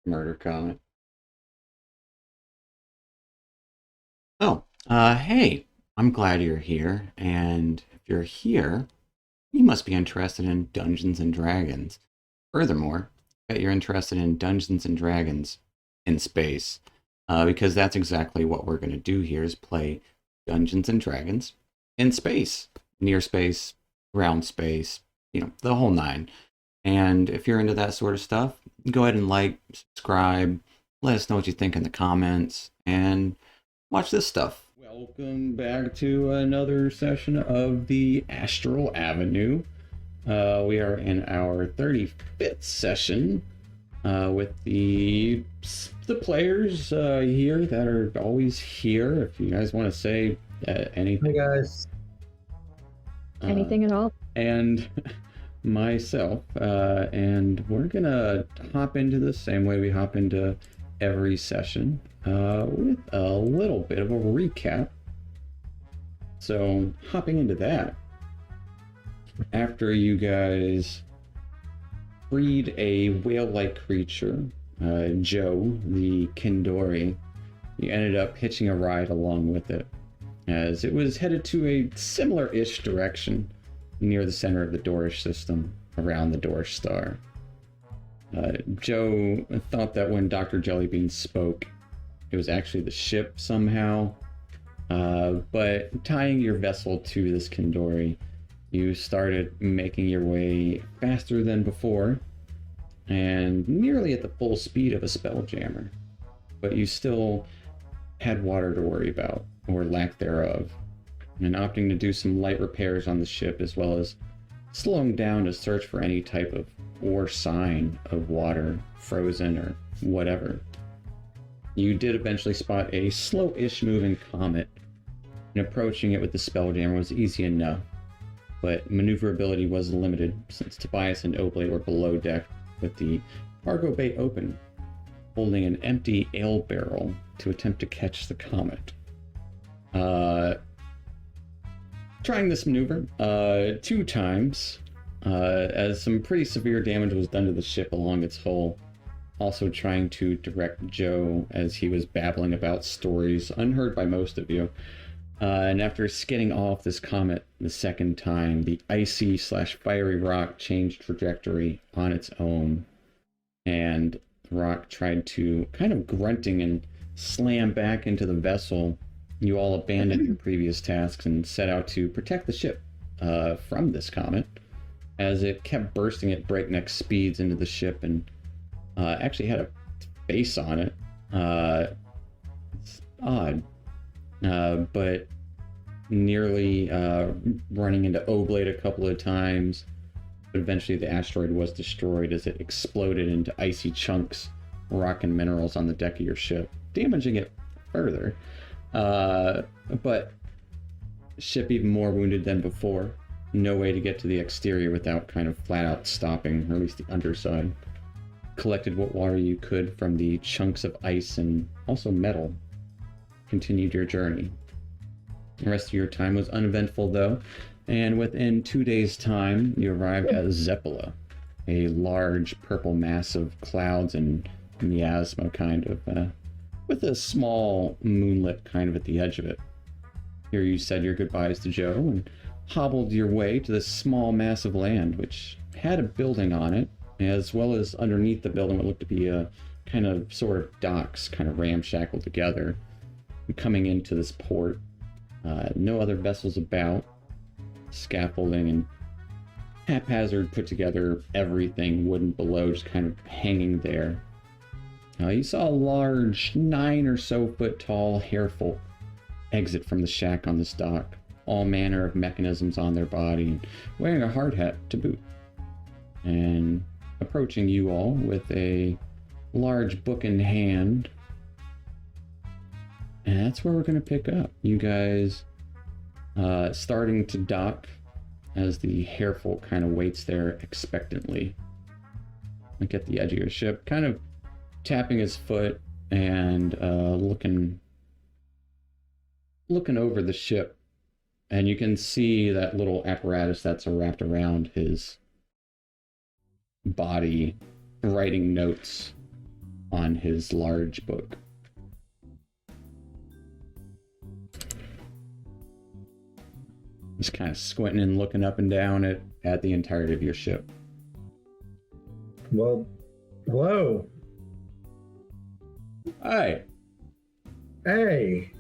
Murder comment. Hey, I'm glad you're here. And if you're here, you must be interested in Dungeons and Dragons. Furthermore, I bet you're interested in Dungeons and Dragons in space, because that's exactly what we're going to do here is play Dungeons and Dragons in space, near space, ground space, the whole nine. And if you're into that sort of stuff, go ahead and like, subscribe, let us know what you think in the comments, and watch this stuff. Welcome back to another session of the Astral Avenue. We are in our 35th session with the players here that are always here. If you guys want to say anything. Hey guys. Anything at all? And myself, and we're gonna hop into the same way we hop into every session, with a little bit of a recap. So hopping into that, after you guys freed a whale-like creature, Joe the Kindori, you ended up hitching a ride along with it, as it was headed to a similar-ish direction near the center of the Dorish system, around the Dorish star. Joe thought that when Dr. Jellybean spoke, it was actually the ship somehow. But tying your vessel to this Kindori, you started making your way faster than before, and nearly at the full speed of a Spelljammer. But you still had water to worry about, or lack thereof, and opting to do some light repairs on the ship, as well as slowing down to search for any type of or sign of water, frozen or whatever. You did eventually spot a slow-ish moving comet, and approaching it with the Spelljammer was easy enough, but maneuverability was limited since Tobias and Oblate were below deck with the cargo bay open, holding an empty ale barrel to attempt to catch the comet. Trying this maneuver 2 times, as some pretty severe damage was done to the ship along its hull. Also trying to direct Joe as he was babbling about stories unheard by most of you. And after skidding off this comet the second time, the icy/fiery rock changed trajectory on its own, and the rock tried to, kind of grunting, and slam back into the vessel. You all abandoned your previous tasks and set out to protect the ship from this comet, as it kept bursting at breakneck speeds into the ship and actually had a face on it. It's odd, but nearly running into Oblate a couple of times, but eventually the asteroid was destroyed as it exploded into icy chunks, rock and minerals on the deck of your ship, damaging it further. But ship even more wounded than before. No way to get to the exterior without kind of flat out stopping, or at least the underside. Collected what water you could from the chunks of ice and also metal. Continued your journey. The rest of your time was uneventful though, and within 2 days' time, you arrived at Zeppela, a large purple mass of clouds and miasma kind of, with a small moonlit kind of at the edge of it. Here you said your goodbyes to Joe and hobbled your way to this small mass of land, which had a building on it, as well as underneath the building what looked to be a kind of sort of docks, kind of ramshackled together, coming into this port. No other vessels about, scaffolding and haphazard put together everything wooden below, just kind of hanging there. You saw a large 9 or so foot tall hairfolk exit from the shack on this dock, all manner of mechanisms on their body, and wearing a hard hat to boot, and approaching you all with a large book in hand. And that's where we're going to pick up. You guys starting to dock as the hairfolk kind of waits there expectantly. Look at the edge of your ship, kind of tapping his foot and looking over the ship, and you can see that little apparatus that's wrapped around his body, writing notes on his large book. Just kind of squinting and looking up and down at the entirety of your ship. Well, hello. Hi. Hey.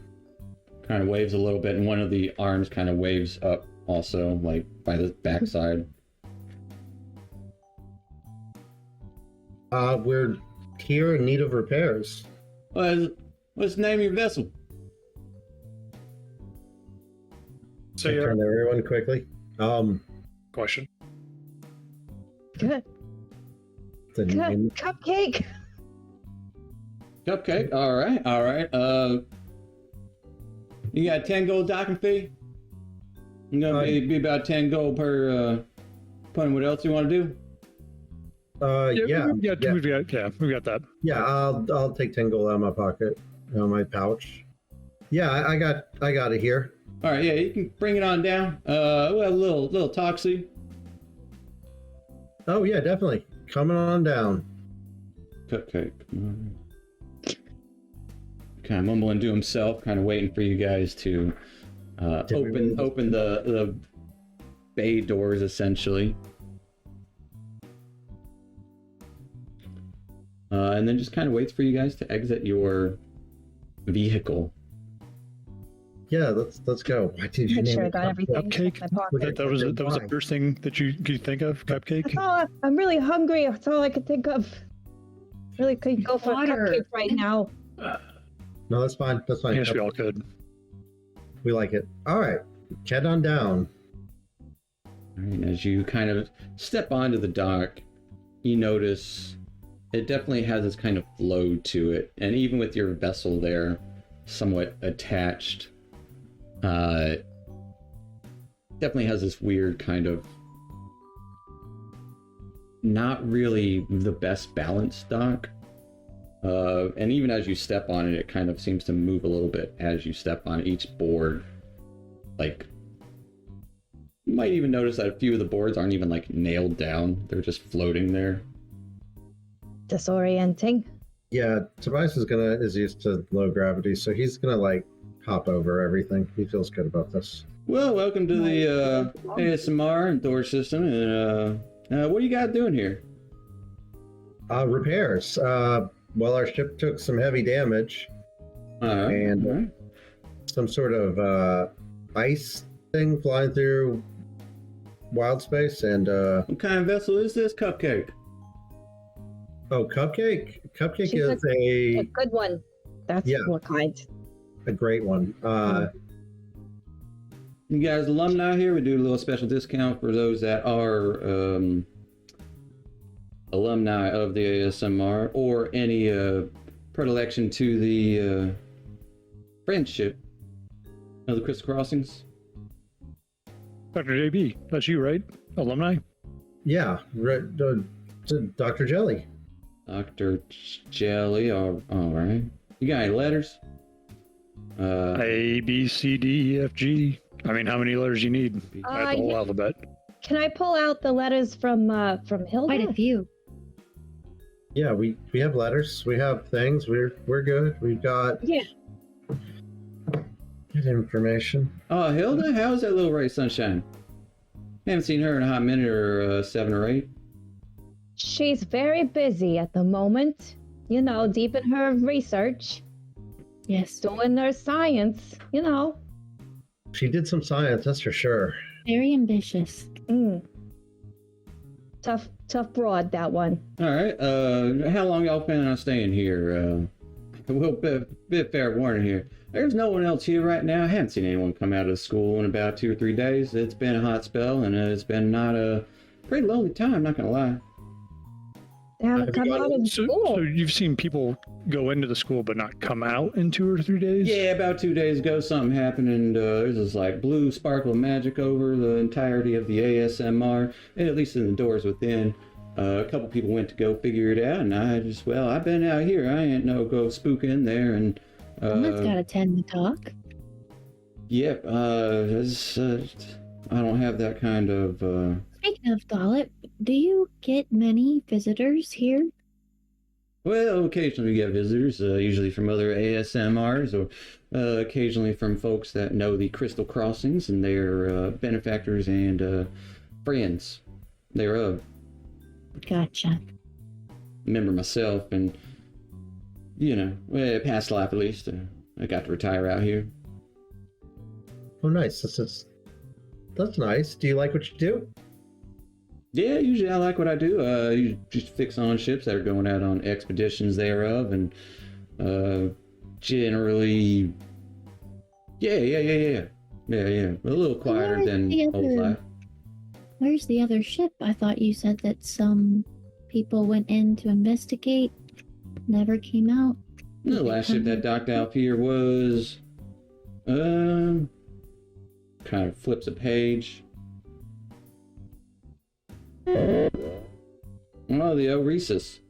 Kind of waves a little bit, and one of the arms kind of waves up also, like by the backside. We're here in need of repairs. What's the name of your vessel? So I turn to everyone quickly. question. Good. The name. Cupcake. Cupcake. All right. You got 10 gold docking fee? I'm gonna be about 10 gold per point. What else you want to do? Yeah. We've got that. Yeah, I'll take 10 gold out of my pocket, out of my pouch. Yeah, I got it here. All right, yeah, you can bring it on down. We'll have a little toxie. Oh yeah, definitely. Coming on down. Cupcake. Kind of mumbling to himself, kind of waiting for you guys to open the bay doors, essentially. And then just kind of waits for you guys to exit your vehicle. Yeah, let's go. Why did you Make name sure I it got everything Cupcake? in my pocket. That was the first thing that you could think of, cupcake. Oh, I'm really hungry. That's all I could think of. Really could go for a cupcake right now. No, that's fine. That's fine. I guess we all could. We like it. All right, head on down. All right, as you kind of step onto the dock, you notice it definitely has this kind of flow to it, and even with your vessel there, somewhat attached, definitely has this weird kind of not really the best balanced dock. And even as you step on it, it kind of seems to move a little bit as you step on each board. Like, you might even notice that a few of the boards aren't even like nailed down. They're just floating there. Disorienting. Yeah, Tobias is used to low gravity, so he's gonna like hop over everything. He feels good about this. Well, welcome to the ASMR and door system. And what are you guys doing here? Repairs. Well, our ship took some heavy damage and some sort of ice thing flying through wild space. And what kind of vessel is this, Cupcake? oh, Cupcake. Cupcake She's is a good one. That's Yeah. what kind. a great one. You guys alumni here, we do a little special discount for those that are alumni of the ASMR or any predilection to the friendship of the Crystal Crossings. Dr. JB, that's you, right? Alumni? Yeah, Dr. Jelly. Dr. Jelly, all right. You got any letters? A, B, C, D, E, F, G. I mean, how many letters you need? I had the whole alphabet. Can I pull out the letters from Hilda? Quite a few. Yeah, we have letters. We have things. We're good. We've got good information. Oh, Hilda, how's that little ray of sunshine? Haven't seen her in a hot minute or 7 or 8. She's very busy at the moment. You know, deep in her research, Yes. doing her science. You know. She did some science, that's for sure. Very ambitious. Tough broad, that one. All right. How long y'all planning on staying here? Well, bit fair warning here. There's no one else here right now. I haven't seen anyone come out of school in about 2 or 3 days. It's been a hot spell, and it's been not a pretty lonely time. Not gonna lie. They haven't come out of school. So you've seen people go into the school but not come out in 2 or 3 days? Yeah, about 2 days ago, something happened, and there's this like blue sparkle of magic over the entirety of the ASMR, and at least in the doors within. A couple people went to go figure it out, and I've been out here. I ain't no go spook in there, and Someone's got to tend the talk. Yep. I don't have that kind of. Speaking of Dalit, do you get many visitors here? Well, occasionally we get visitors, usually from other ASMRs or occasionally from folks that know the Crystal Crossings and their benefactors and friends thereof. Gotcha. Remember myself and, past life at least, I got to retire out here. Oh, nice. That's nice. Do you like what you do? Yeah, usually I like what I do. You just fix on ships that are going out on expeditions thereof, and generally, yeah. A little quieter than old life. Where's the other ship? I thought you said that some people went in to investigate, never came out. The last ship that docked out here was, kind of flips a page. Oh, the Rhesus.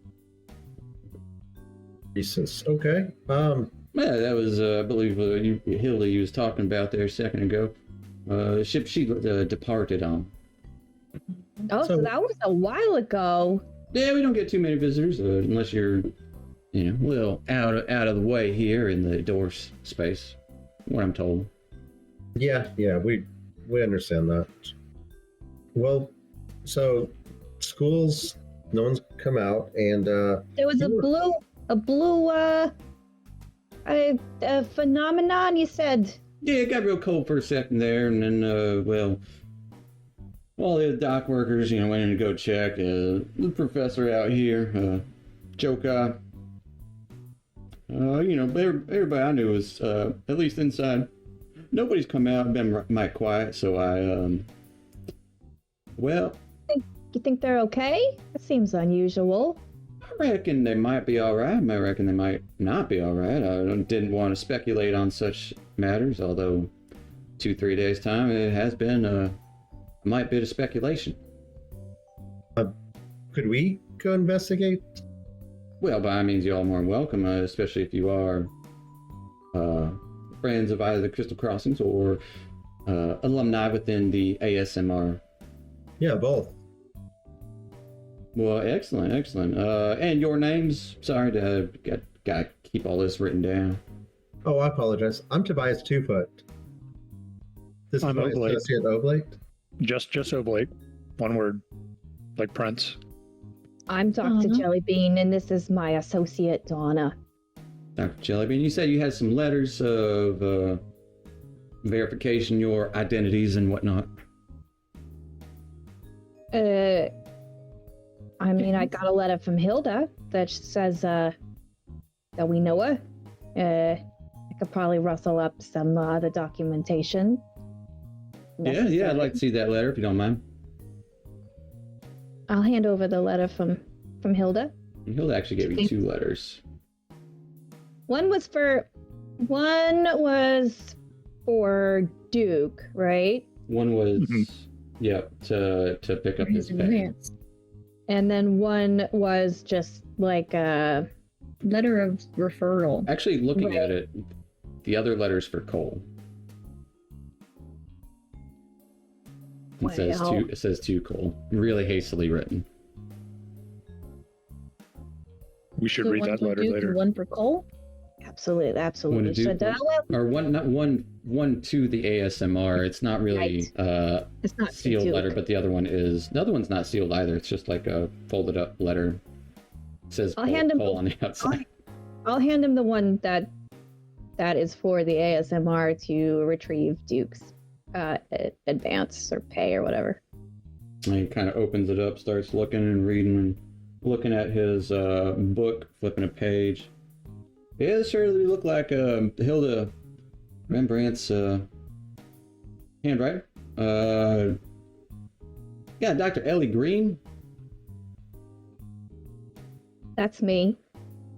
Rhesus. Okay. Yeah, that was, I believe, Hilda you was talking about there a second ago. The ship she departed on. Oh, so that was a while ago. Yeah, we don't get too many visitors unless you're, a little out of the way here in the door space. What I'm told. Yeah, we understand that. Well, so schools, no one's come out, and there was a phenomenon. You said. Yeah, it got real cold for a second there, and then all the dock workers, went in to go check. The professor out here, Joka. Everybody I knew was at least inside. Nobody's come out. Been mighty quiet, so You think they're okay? That seems unusual. I reckon they might be all right. I reckon they might not be all right. I didn't want to speculate on such matters, although 2-3 days' time it has been a might bit of speculation. Could we go investigate? Well, by all means, you're all more than welcome, especially if you are friends of either the Crystal Crossings or alumni within the ASMR. Yeah, both. Well, excellent. And your names? Sorry to got keep all this written down. Oh, I apologize. I'm Tobias Twofoot. This I'm is my Oblate. associate Oblate. Just Oblate. One word. Like Prince. I'm Dr. Jellybean, and this is my associate, Donna. Dr. Jellybean, you said you had some letters of verification, your identities and whatnot. I mean, I got a letter from Hilda that says that we know her. I could probably rustle up some other documentation. Yeah, I'd like to see that letter if you don't mind. I'll hand over the letter from Hilda. And Hilda actually gave you 2 letters. One was for Duke, right? One was, to pick up his pay. And then one was just like a letter of referral. Actually, looking at it, the other letter's for Cole. It says to Cole. Really hastily written. We should read that letter later. One for Cole? Absolutely. Or one to the ASMR. It's not really it's not sealed letter, but the other one is. The other one's not sealed either. It's just like a folded up letter. It says Cole on the outside. I'll hand him the one that is for the ASMR to retrieve Duke's advance or pay or whatever. And he kind of opens it up, starts looking and reading and looking at his book, flipping a page. Yeah, this certainly looked like Hilda Rembrandt's handwriting. Yeah, Dr. Ellie Green. That's me.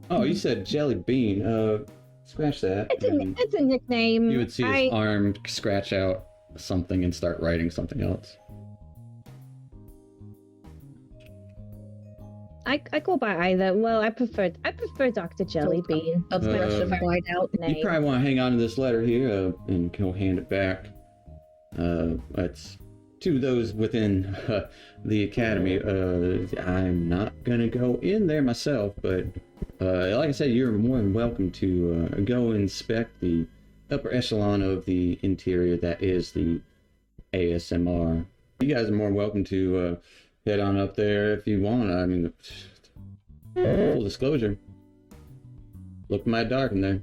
Oh, you said Jelly Bean. Scratch that. It's a nickname. You would see his arm scratch out something and start writing something else. I go by either. Well, I prefer Dr. Jellybean. That's my white out name. You probably want to hang on to this letter here and go hand it back. It's to those within the academy. I'm not gonna go in there myself, but like I said, you're more than welcome to go inspect the upper echelon of the interior that is the ASMR. You guys are more than welcome to head on up there if you want. I mean, full disclosure, look my dark in there.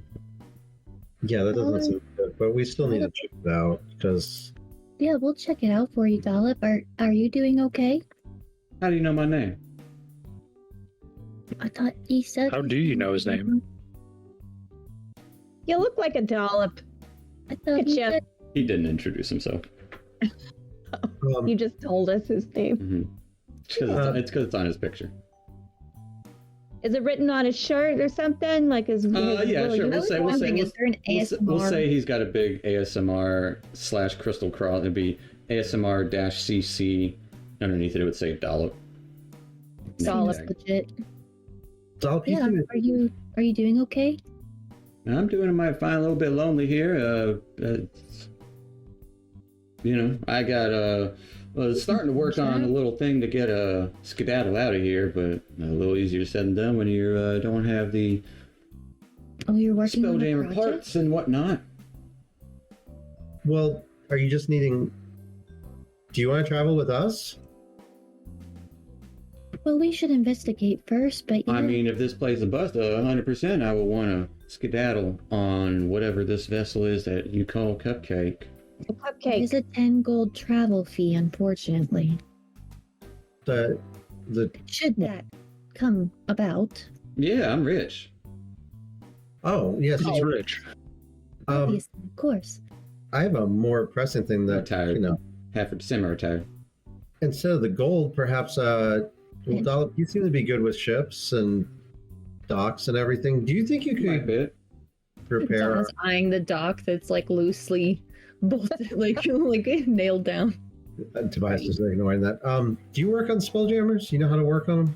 Yeah, that doesn't seem good, but we still need to check it out because. Yeah, we'll check it out for you, Dollop. Are you doing okay? How do you know my name? I thought he said. How do you know his name? You look like a dollop. I thought he said. He didn't introduce himself. You just told us his name. Mm-hmm. It's because it's on his picture. Is it written on his shirt or something? Like his yeah, sure. We'll say ASMR? he's got a big ASMR/crystal cross. It'd be ASMR-CC. Underneath it would say dollop. Dollop legit. Dollop, Yeah, are you doing okay? I'm doing mighty fine. A little bit lonely here. You know, I got starting to work on a little thing to get a skedaddle out of here, but a little easier said than done when you don't have the you're working on Spelljammer parts and whatnot. Well, are you just needing? Do you want to travel with us? Well, we should investigate first, but yeah. I mean, if this place is a bust, 100%, I will want to skedaddle on whatever this vessel is that you call Cupcake. A cupcake. It's a 10 gold travel fee, unfortunately. Should that come about? Yeah, I'm rich. Oh, yes. He's rich. Obviously, of course. I have a more pressing thing that, Retired. you know. Semi-retired. Instead of the gold, perhaps, well, Dollop, you seem to be good with ships and docks and everything. Do you think you Quite a could bit. prepare? Don's eyeing the dock that's like loosely bolted, like nailed down. Tobias is ignoring that. Do you work on Spelljammers? You know how to work on them?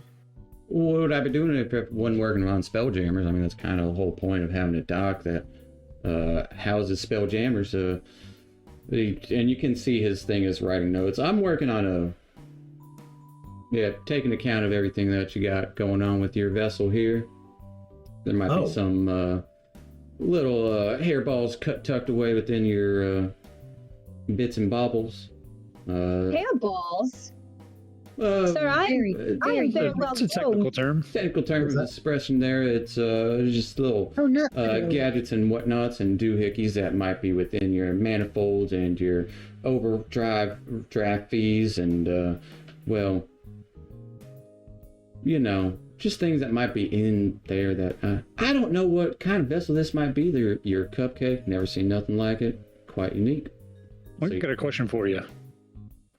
What would I be doing if I wasn't working on Spelljammers? I mean, that's kind of the whole point of having a dock that houses Spelljammers. And you can see his thing is writing notes. I'm working on taking account of everything that you got going on with your vessel here. There might be some little hairballs tucked away within your bits and baubles. Hairballs? Sir, It's a technical term. Technical term of expression there. It's just little gadgets and whatnots and doohickeys that might be within your manifolds and your overdrive draft fees and, well, you know, just things that might be in there that I don't know what kind of vessel this might be. Your Cupcake, never seen nothing like it. Quite unique. I've got a question for you.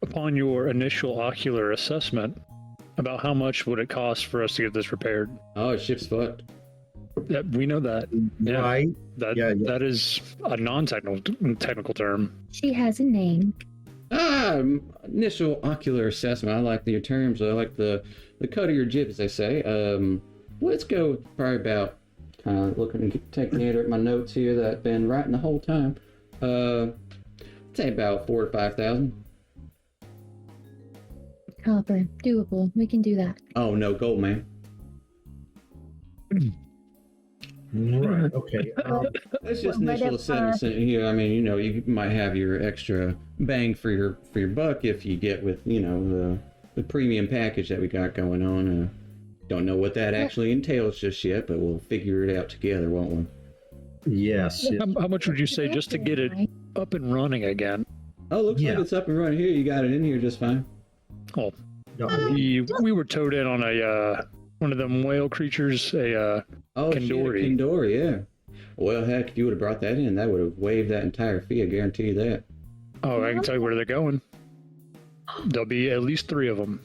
Upon your initial ocular assessment, about how much would it cost for us to get this repaired? Oh, ship's fucked. Yeah, we know that. Yeah, Right. That is a non-technical term. She has a name. Initial ocular assessment. I like your terms. I like the cut of your jib, as they say. Let's go probably about looking and taking a look at my notes here that I've been writing the whole time. Say about 4,000 to 5,000. Copper. Doable. We can do that. Oh no, gold, man. Right. Okay. That's just initial assessment here. I mean, you know, you might have your extra bang for your buck if you get with, you know, the premium package that we got going on. Don't know what that actually entails just yet, but we'll figure it out together, won't we? Yes. How much would you say just to get it up and running again? Oh, looks like it's up and running here. You got it in here just fine. Oh, No, we were towed in on a one of them whale creatures, a Kindori. Shit, Kindori, yeah. Well, heck, if you would have brought that in, that would have waived that entire fee. I guarantee you that. Oh, I can tell you where they're going. There'll be at least 3 of them.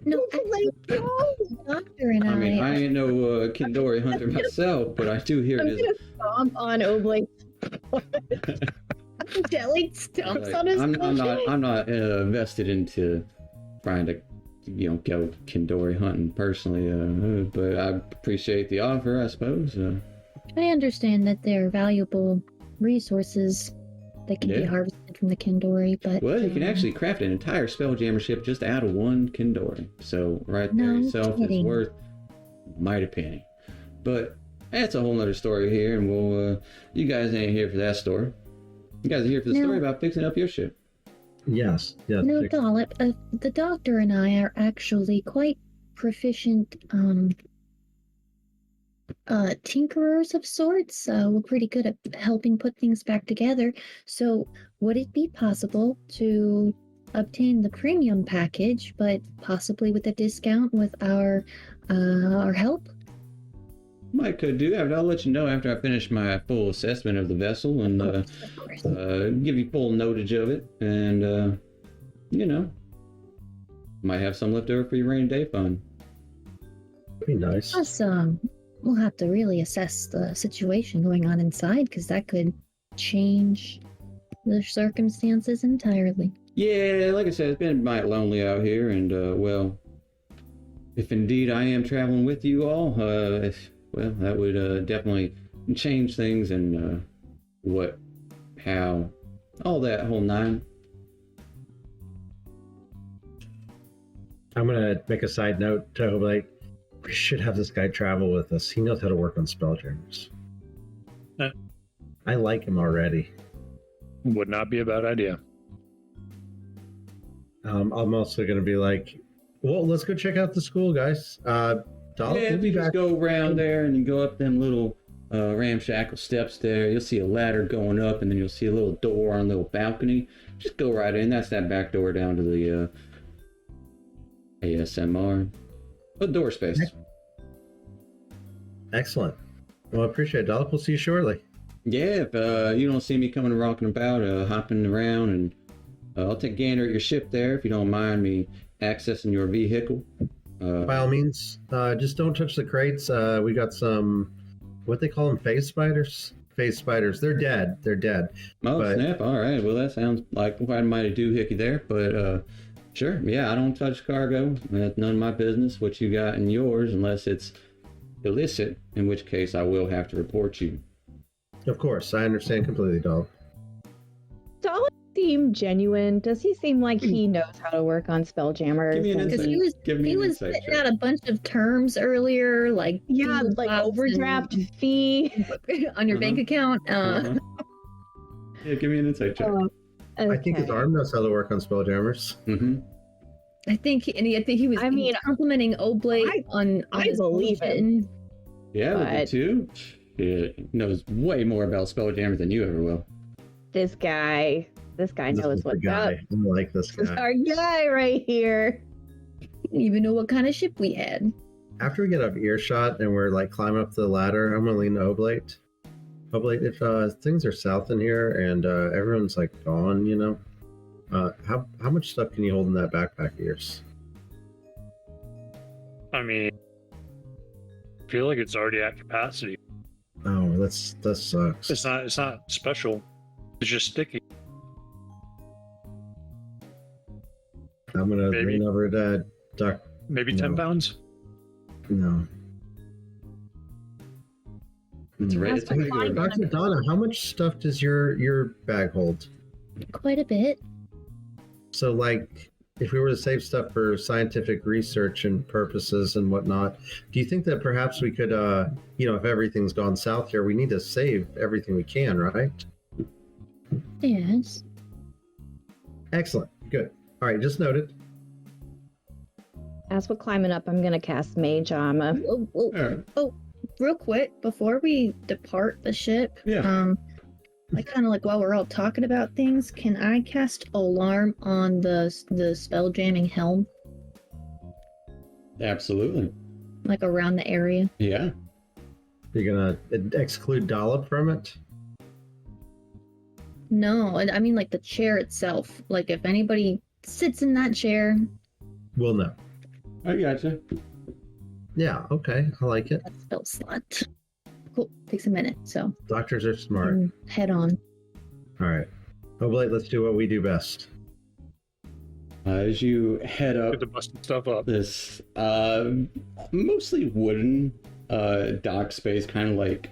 No, Doctor and I mean, I ain't no Kindori hunter myself, but I do hear I'm it is. gonna stomp on Oblate's Jelly stomps on his I'm not vested into trying to, you know, go Kindori hunting personally, but I appreciate the offer, I suppose. I understand that they're valuable resources that can be harvested from the Kindori, but well, you can actually craft an entire Spelljammer ship just out of one Kindori. So right there No itself kidding. is worth mighty penny. But that's a whole nother story here, and we'll, you guys ain't here for that story. You guys are here for the story about fixing up your ship. Yes. No, Dollop, the doctor and I are actually quite proficient tinkerers of sorts. We're pretty good at helping put things back together. So would it be possible to obtain the premium package, but possibly with a discount with our help? Might could do that, but I'll let you know after I finish my full assessment of the vessel and Of course. give you full notage of it, and you know, might have some left over for your rainy day fund. Be nice. Plus, we'll have to really assess the situation going on inside, because that could change the circumstances entirely. Yeah, like I said, it's been mighty lonely out here, and well, if indeed I am traveling with you all, well, that would definitely change things, and what, how, all that whole nine. I'm gonna make a side note to like, we should have this guy travel with us. He knows how to work on Spelljammers. Yeah. I like him already. Would not be a bad idea. I'm also gonna be like, well, let's go check out the school, guys. Doll, Yeah, we'll if be you just back. go around there and you go up them little ramshackle steps there, you'll see a ladder going up, and then you'll see a little door on a little balcony. Just go right in. That's that back door down to the ASMR. A door space. Excellent. Well, I appreciate it, Doll. We'll see you shortly. Yeah, if you don't see me coming and rocking about, hopping around, and I'll take a gander at your ship there if you don't mind me accessing your vehicle. By all means, just don't touch the crates. We got some, what they call them, phase spiders? Phase spiders. They're dead. They're dead. Oh, But- snap. All right. Well, that sounds like quite a mighty doohickey there, but sure. Yeah, I don't touch cargo. That's none of my business what you got in yours unless it's illicit, in which case I will have to report you. Of course, I understand completely, Doll. Doll seem genuine. Does he seem like he knows how to work on Spelljammers? Give me an and- Because insight. Give me he an was insight spitting check. out a bunch of terms earlier, like Yeah, fee like bucks overdraft fee. and- on your bank account. Uh-huh. Yeah, give me an insight check. I think his Okay. arm knows how to work on Spelljammers. Mm-hmm. I think he was. I he was mean, complimenting Oblate on I his believe him. bullshit. Yeah, look at But- two. He knows way more about Spelljammer than you ever will. This guy This knows is the what's guy. up. I like this This is guy. our guy right here. Didn't even know what kind of ship we had. After we get up earshot and we're like climbing up the ladder, I'm gonna lean to Oblate. Oblate, if things are south in here and everyone's like gone, you know, how much stuff can you hold in that backpack of yours? I mean, I feel like it's already at capacity. Oh, that sucks. It's not special. It's just sticky. I'm gonna Maybe. lean over to Doc. Maybe 10 No. pounds. No. It's Hmm. right. That's It's what regular. mine- Dr. Donna, how much stuff does your bag hold? Quite a bit. So, like, if we were to save stuff for scientific research and purposes and whatnot, do you think that perhaps we could, if everything's gone south here, we need to save everything we can, right? Yes. Excellent. Good. All right, just noted. As we're climbing up, I'm gonna cast Mage Armor. Oh, All right. real quick, before we depart the ship, Yeah. I kind of like while we're all talking about things, can I cast alarm on the spell jamming helm, Absolutely. like around the area? Yeah. You're gonna exclude Dollop from it? No, I mean like the chair itself. Like if anybody sits in that chair, Well, no. I gotcha. Yeah. Okay. I like it. that spell slot. Cool. Takes a minute, so Doctors are smart. head on. All right. Oblate, let's do what we do best. As you head up Get the busted stuff up. this mostly wooden dock space, kind of like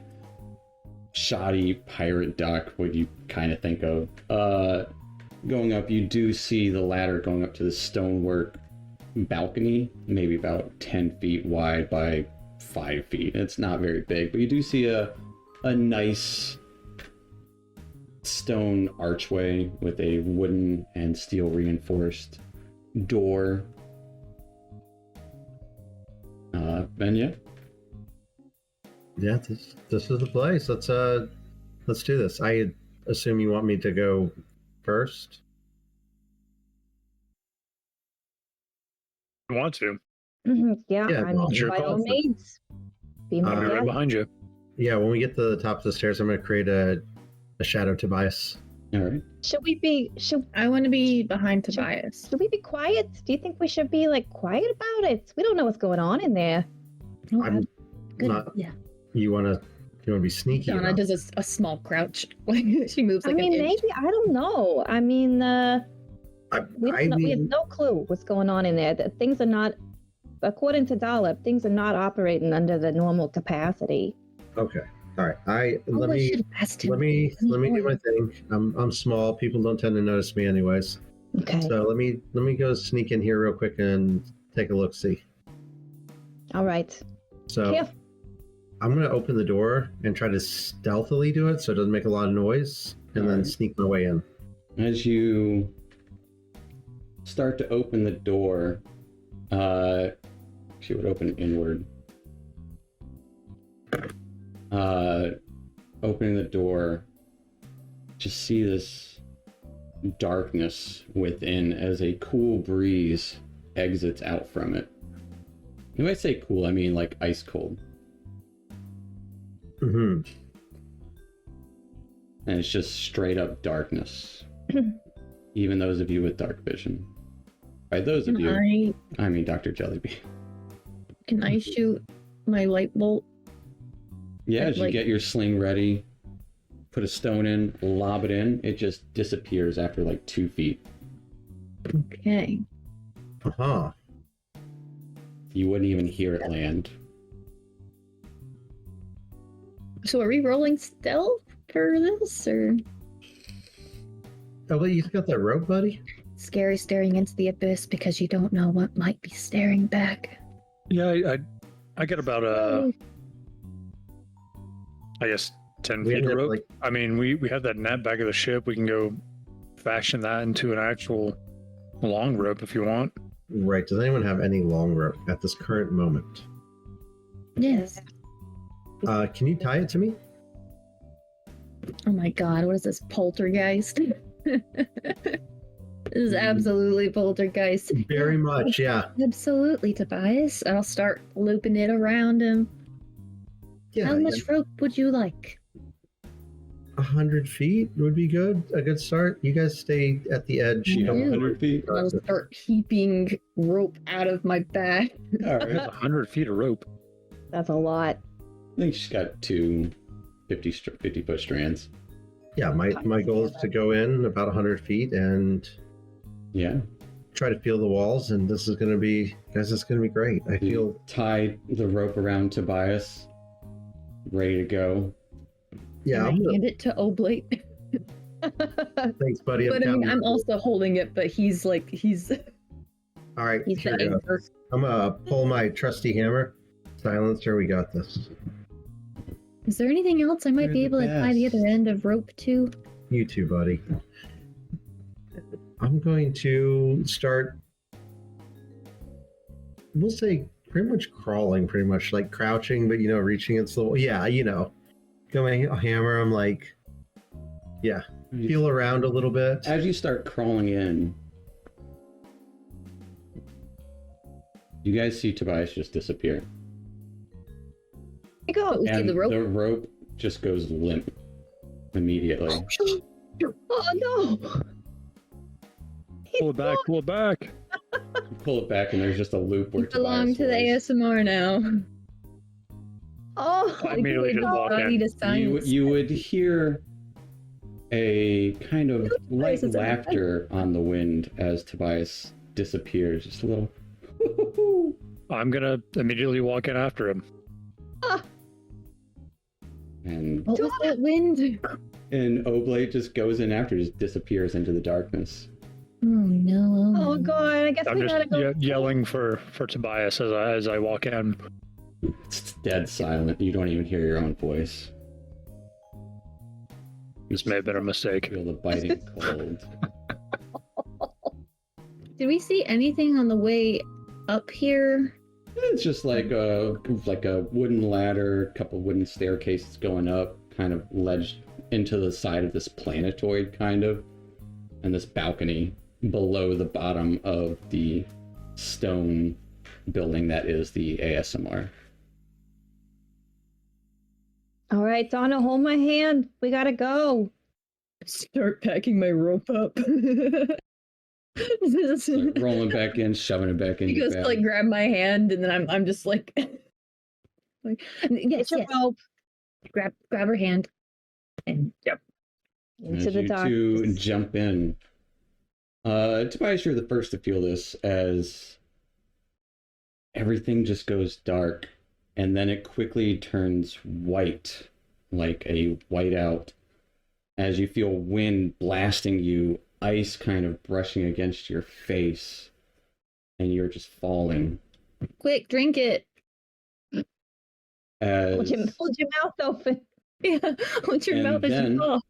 shoddy pirate dock, what you kind of think of. Going up, you do see the ladder going up to the stonework balcony, maybe about 10 feet wide by 5 feet. It's not very big, but you do see a nice stone archway with a wooden and steel reinforced door. And yeah. Yeah, this is the place. Let's do this. I assume you want me to go first. You want to? Yeah, Yeah, I well, mean, sure, by all call for it. means. Be my I'll be right guest. behind you. Yeah, when we get to the top of the stairs, I'm going to create a shadow Tobias. All right. Should I want to be behind Tobias. we be quiet? Do you think we should be like quiet about it? We don't know what's going on in there. Oh, I'm good. not. Yeah. You want to be sneaky? Donna about does a small crouch. Like she moves I like mean, an inch. maybe I don't know. I mean, we have no clue what's going on in there. That things are not, according to Dollop, things are not operating under the normal capacity. Okay. All right. Let I me should have asked him. do my thing. I'm small. People don't tend to notice me anyways. Okay. So let me go sneak in here real quick and take a look. See. All right. So Here. I'm gonna open the door and try to stealthily do it so it doesn't make a lot of noise, and then Alright. sneak my way in. As you start to open the door, she would open inward. Opening the door, just see this darkness within as a cool breeze exits out from it. When I say cool, I mean like ice cold. Mm-hmm. And it's just straight up darkness. Even those of you with dark vision. By those of you, I mean Dr. Jellybean. Can I shoot my light bolt? Yeah, as you Like- get your sling ready, put a stone in, lob it in, it just disappears after like 2 feet. Okay. Uh-huh. You wouldn't even hear it land. So are we rolling stealth for this, or Oh, well, you got that rope, buddy? Scary staring into the abyss because you don't know what might be staring back. Yeah, I get about I guess 10 We feet ended of up, rope. like, I mean, we have that net back of the ship. We can go fashion that into an actual long rope if you want. right. Does anyone have any long rope at this current moment? Yes. Can you tie it to me? oh my god, what is this, poltergeist? This is absolutely poltergeist. Very much, yeah. Absolutely, Tobias. I'll start looping it around him. Yeah. How much rope would you like? 100 feet would be good. A good start. You guys stay at the edge. You know, Ew. 100 feet? I'll start heaping rope out of my bag. All That's right. 100 feet of rope. That's a lot. I think she's got two 50-foot strands. Yeah, my goal is to go in about 100 feet and Yeah. try to feel the walls, and this is going to be, guys, it's going to be great. I You feel, tie the rope around Tobias, ready to go. yeah, And I I'm gonna, hand it to Oblate. thanks, buddy. But I mean, counting. I'm also holding it, but he's All right, the here we go. anchor. I'm going to pull my trusty hammer. Silencer, we got this. Is there anything else I might You're be able the to tie the best. other end of rope to? You too, buddy. I'm going to start, we'll say, pretty much crawling, pretty much like crouching, but, reaching against the wall. Yeah, got my hammer. I'm like, yeah, feel around a little bit. As you start crawling in, you guys see Tobias just disappear. You go. We see And the rope. the rope just goes limp immediately. Oh no! Pull it back, pull it back. You pull it back and there's just a loop where You belong Tobias to the was. ASMR now. Oh, I immediately just walk Body in. to science. You would hear a kind of light Tobias is laughter on the wind as Tobias disappears. Just a little. I'm gonna immediately walk in after him. And What was that wind? Oblate just goes in after, just disappears into the darkness. Oh no. oh god! I guess I'm we just gotta go. yelling for Tobias as I walk in. It's dead silent. You don't even hear your own voice. This may have been a mistake. Feel the biting cold. Did we see anything on the way up here? It's just like a wooden ladder, a couple wooden staircases going up, kind of ledged into the side of this planetoid, kind of, and this balcony below the bottom of the stone building that is the ASMR. All right, Donna, hold my hand. We gotta go. Start packing my rope up. Start rolling back in, shoving it back in. He goes to like grab my hand, and then I'm just like, Like, yes, Get your rope grab her hand. and yep. into As the you dark. two jump in. Tobias, you're the first to feel this as everything just goes dark, and then it quickly turns white, like a whiteout, as you feel wind blasting you, ice kind of brushing against your face, and you're just falling. Quick, drink it. As Hold your mouth open. Yeah, hold your And mouth as then- you fall.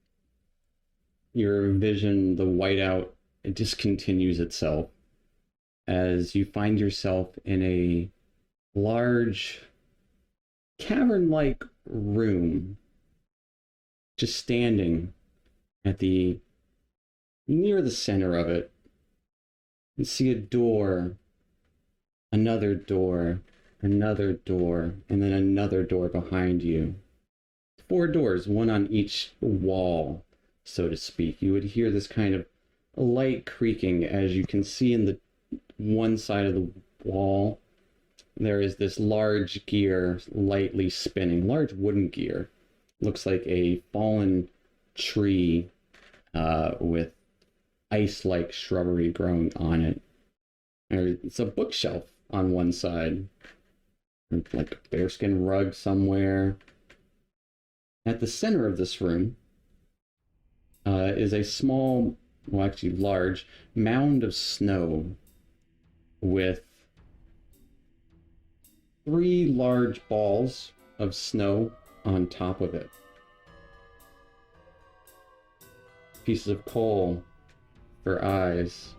your vision, the whiteout, it discontinues itself as you find yourself in a large cavern-like room, just standing at the near the center of it. You see a door, another door, another door, and then another door behind you. 4 doors, one on each wall, so to speak. You would hear this kind of light creaking as you can see in the one side of the wall. There is this large gear lightly spinning, large wooden gear. Looks like a fallen tree with ice-like shrubbery growing on it. It's a bookshelf on one side, like a bearskin rug somewhere. At the center of this room is a small, well, actually large, mound of snow with 3 large balls of snow on top of it. Pieces of coal for eyes.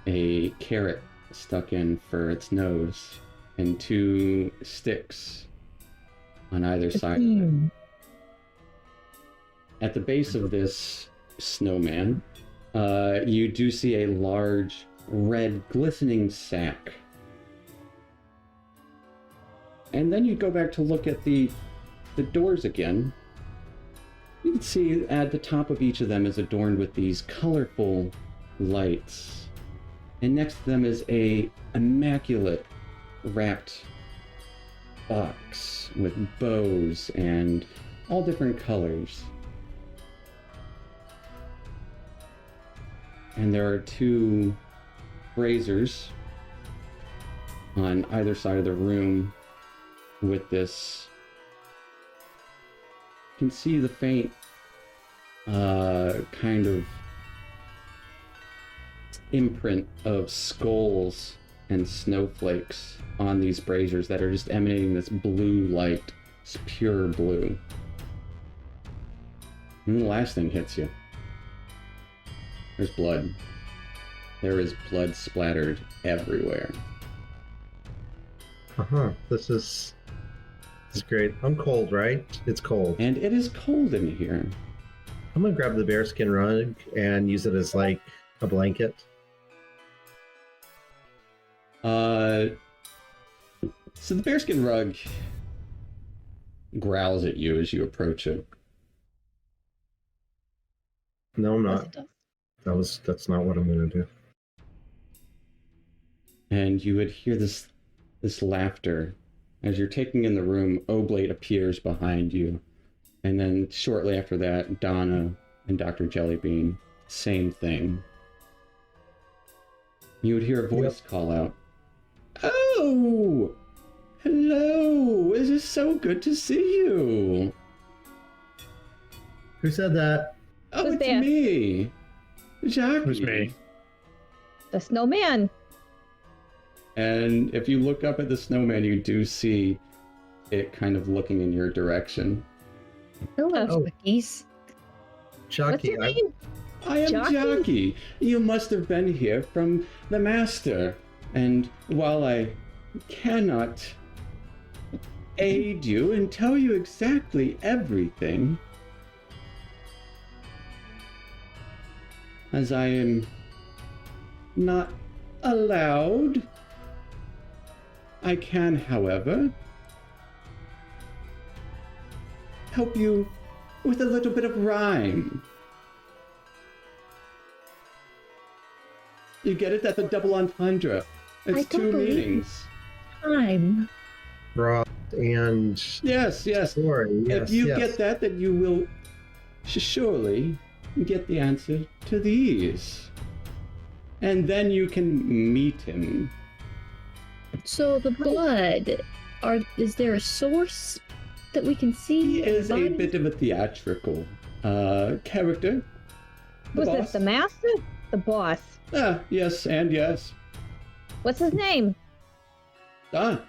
A carrot stuck in for its nose. And 2 sticks on either side of it. At the base of this snowman, you do see a large, red, glistening sack. And then you go back to look at the doors again. You can see at the top of each of them is adorned with these colorful lights. And next to them is a immaculate wrapped box with bows and all different colors. And there are 2 braziers on either side of the room with this. You can see the faint kind of imprint of skulls and snowflakes on these braziers that are just emanating this blue light. It's pure blue. And the last thing hits you. There's blood. There is blood splattered everywhere. This is great. I'm cold, right? It's cold. And it is cold in here. I'm gonna grab the bearskin rug and use it as like a blanket. So the bearskin rug growls at you as you approach it. No, I'm Yes, not. it does. That's not what I'm gonna do. And you would hear this laughter. As you're taking in the room, Oblate appears behind you. And then shortly after that, Donna and Dr. Jellybean, same thing. You would hear a voice call out, "Oh! Hello! It is so good to see you!" Who said that? Oh, Who's it's there? me! Jackie. It was me. The snowman. And if you look up at the snowman, you do see it kind of looking in your direction. Hello, Chuckies. What's Chucky, your name? I am Jockey? Jockey. You must have been here from the master. And while I cannot aid you and tell you exactly everything, as I am not allowed, I can, however, help you with a little bit of rhyme. You get it? That's a double entendre. I It's don't two believe meanings. Time. Roth, and Yes, yes. story. Yes, If you yes. get that, then you will surely get the answer to these. And then you can meet him. So the blood, is there a source that we can see? He is a Body? bit of a theatrical character. Who's boss. this? The master? The boss. Ah, yes, and yes. What's his name? Ah,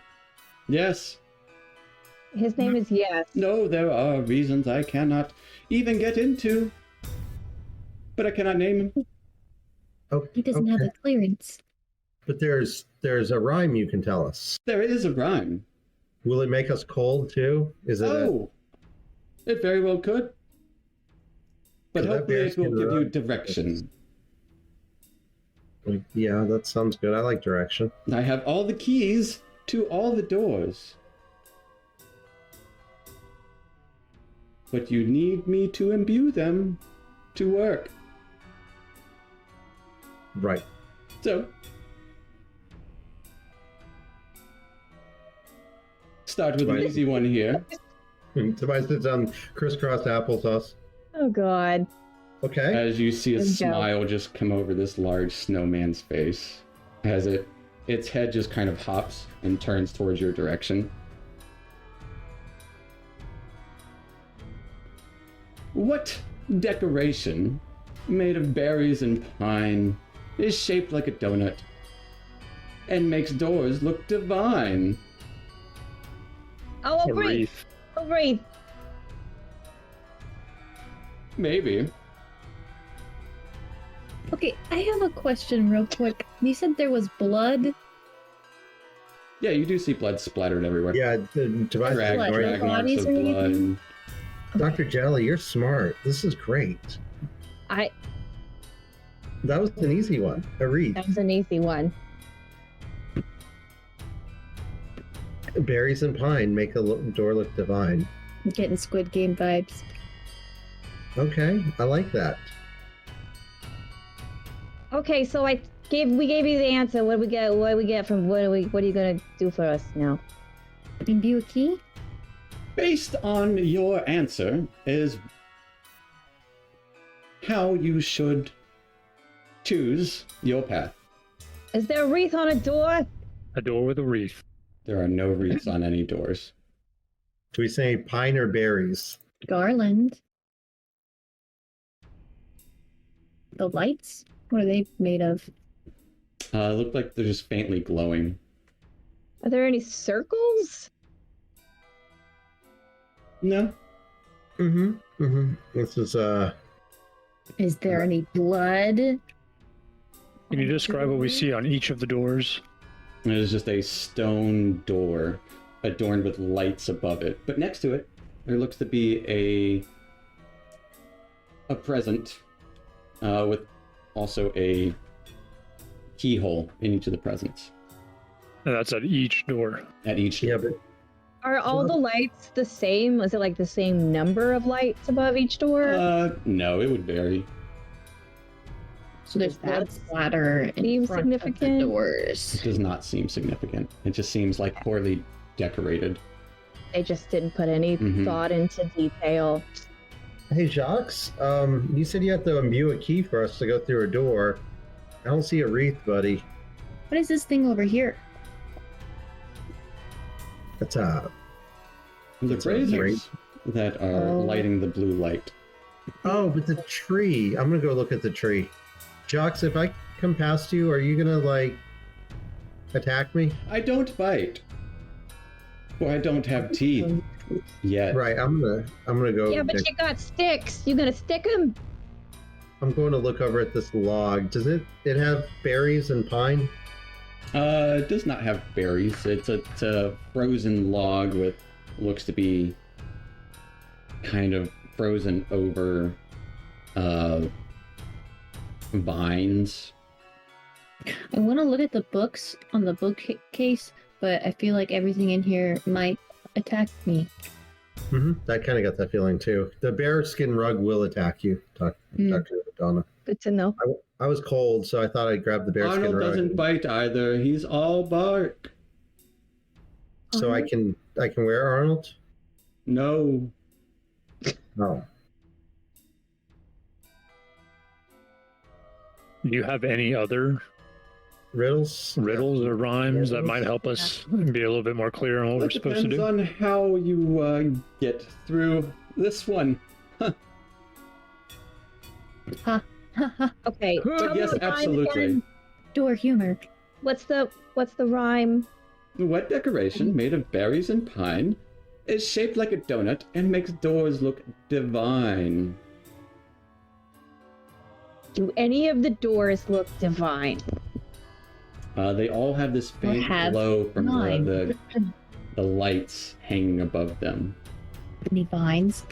yes. His name is Yes. No, there are reasons I cannot even get into. But I cannot name him. Oh, He doesn't have okay. the clearance. But there's a rhyme you can tell us. There is a rhyme. Will it make us cold too? Is it? Oh, it very well could. But So that hopefully bears it will can give you rhyme. direction. Yeah, that sounds good. I like direction. I have all the keys to all the doors. But you need me to imbue them to work. Right. So, start with an Right. easy one here. Tobias sits on crisscross applesauce. Oh God. Okay. As you see a Good job. smile just come over this large snowman's face, as its head just kind of hops and turns towards your direction. What decoration, made of berries and pine, is shaped like a donut and makes doors look divine? Oh, A a wreath. wreath. A wreath. Maybe. Okay, I have a question real quick. You said there was blood. Yeah, you do see blood splattered everywhere. Yeah, Tobias. Drag What, marks bodies of or blood. anything? Dr. Jelly, you're smart. This is great. That was an easy one. A read. That was an easy one. Berries and pine make a door look divine. I'm getting Squid Game vibes. Okay, I like that. Okay, so we gave you the answer. What do we get? What do we get from? What are you gonna do for us now? Imbue a key? Based on your answer is how you should choose your path. Is there a wreath on a door? A door with a wreath. There are no wreaths on any doors. Do we say pine or berries? Garland. The lights? What are they made of? Look like they're just faintly glowing. Are there any circles? No. Mm-hmm. Mm-hmm. This is Is there any blood? Can you describe what we see on each of the doors? It is just a stone door adorned with lights above it. But next to it, there looks to be a present with also a keyhole in each of the presents. And that's at each door. At each yeah, door. but Are all the lights the same? Is it like the same number of lights above each door? No, it would vary. So there's blood That's splatter in seems front of the significant. doors. It does not seem significant. It just seems like poorly decorated. They just didn't put any Mhm. thought into detail. hey, Jacques, you said you have to imbue a key for us to go through a door. I don't see a wreath, buddy. What is this thing over here? That's The That's a braziers that are Oh. lighting the blue light. oh, but the tree. I'm gonna go look at the tree. Jacques, if I come past you, are you gonna like attack me? I don't bite. Well, I don't have teeth yet. Right, I'm gonna go. Yeah, but you got sticks. You gonna stick them? I'm going to look over at this log. Does it have berries and pine? It does not have berries. It's a frozen log with looks to be kind of frozen over vines. I want to look at the books on the bookcase, but I feel like everything in here might attack me. I kind of got that feeling too. The bearskin rug will attack you, Dr. Donna. Good to know. I was cold, so I thought I'd grab the bearskin Arnold rug. doesn't bite either. He's all bark. So I can wear Arnold? No. No. Do you have any other Riddles or rhymes that might help us be a little bit more clear on what we're supposed to do? Depends on how you get through this one. Okay. But tell me yes, the rhyme absolutely. again. Door humor. What's the rhyme? The wet decoration made of berries and pine is shaped like a donut and makes doors look divine. Do any of the doors look divine? They all have this faint have glow from nine. the lights hanging above them. Any vines?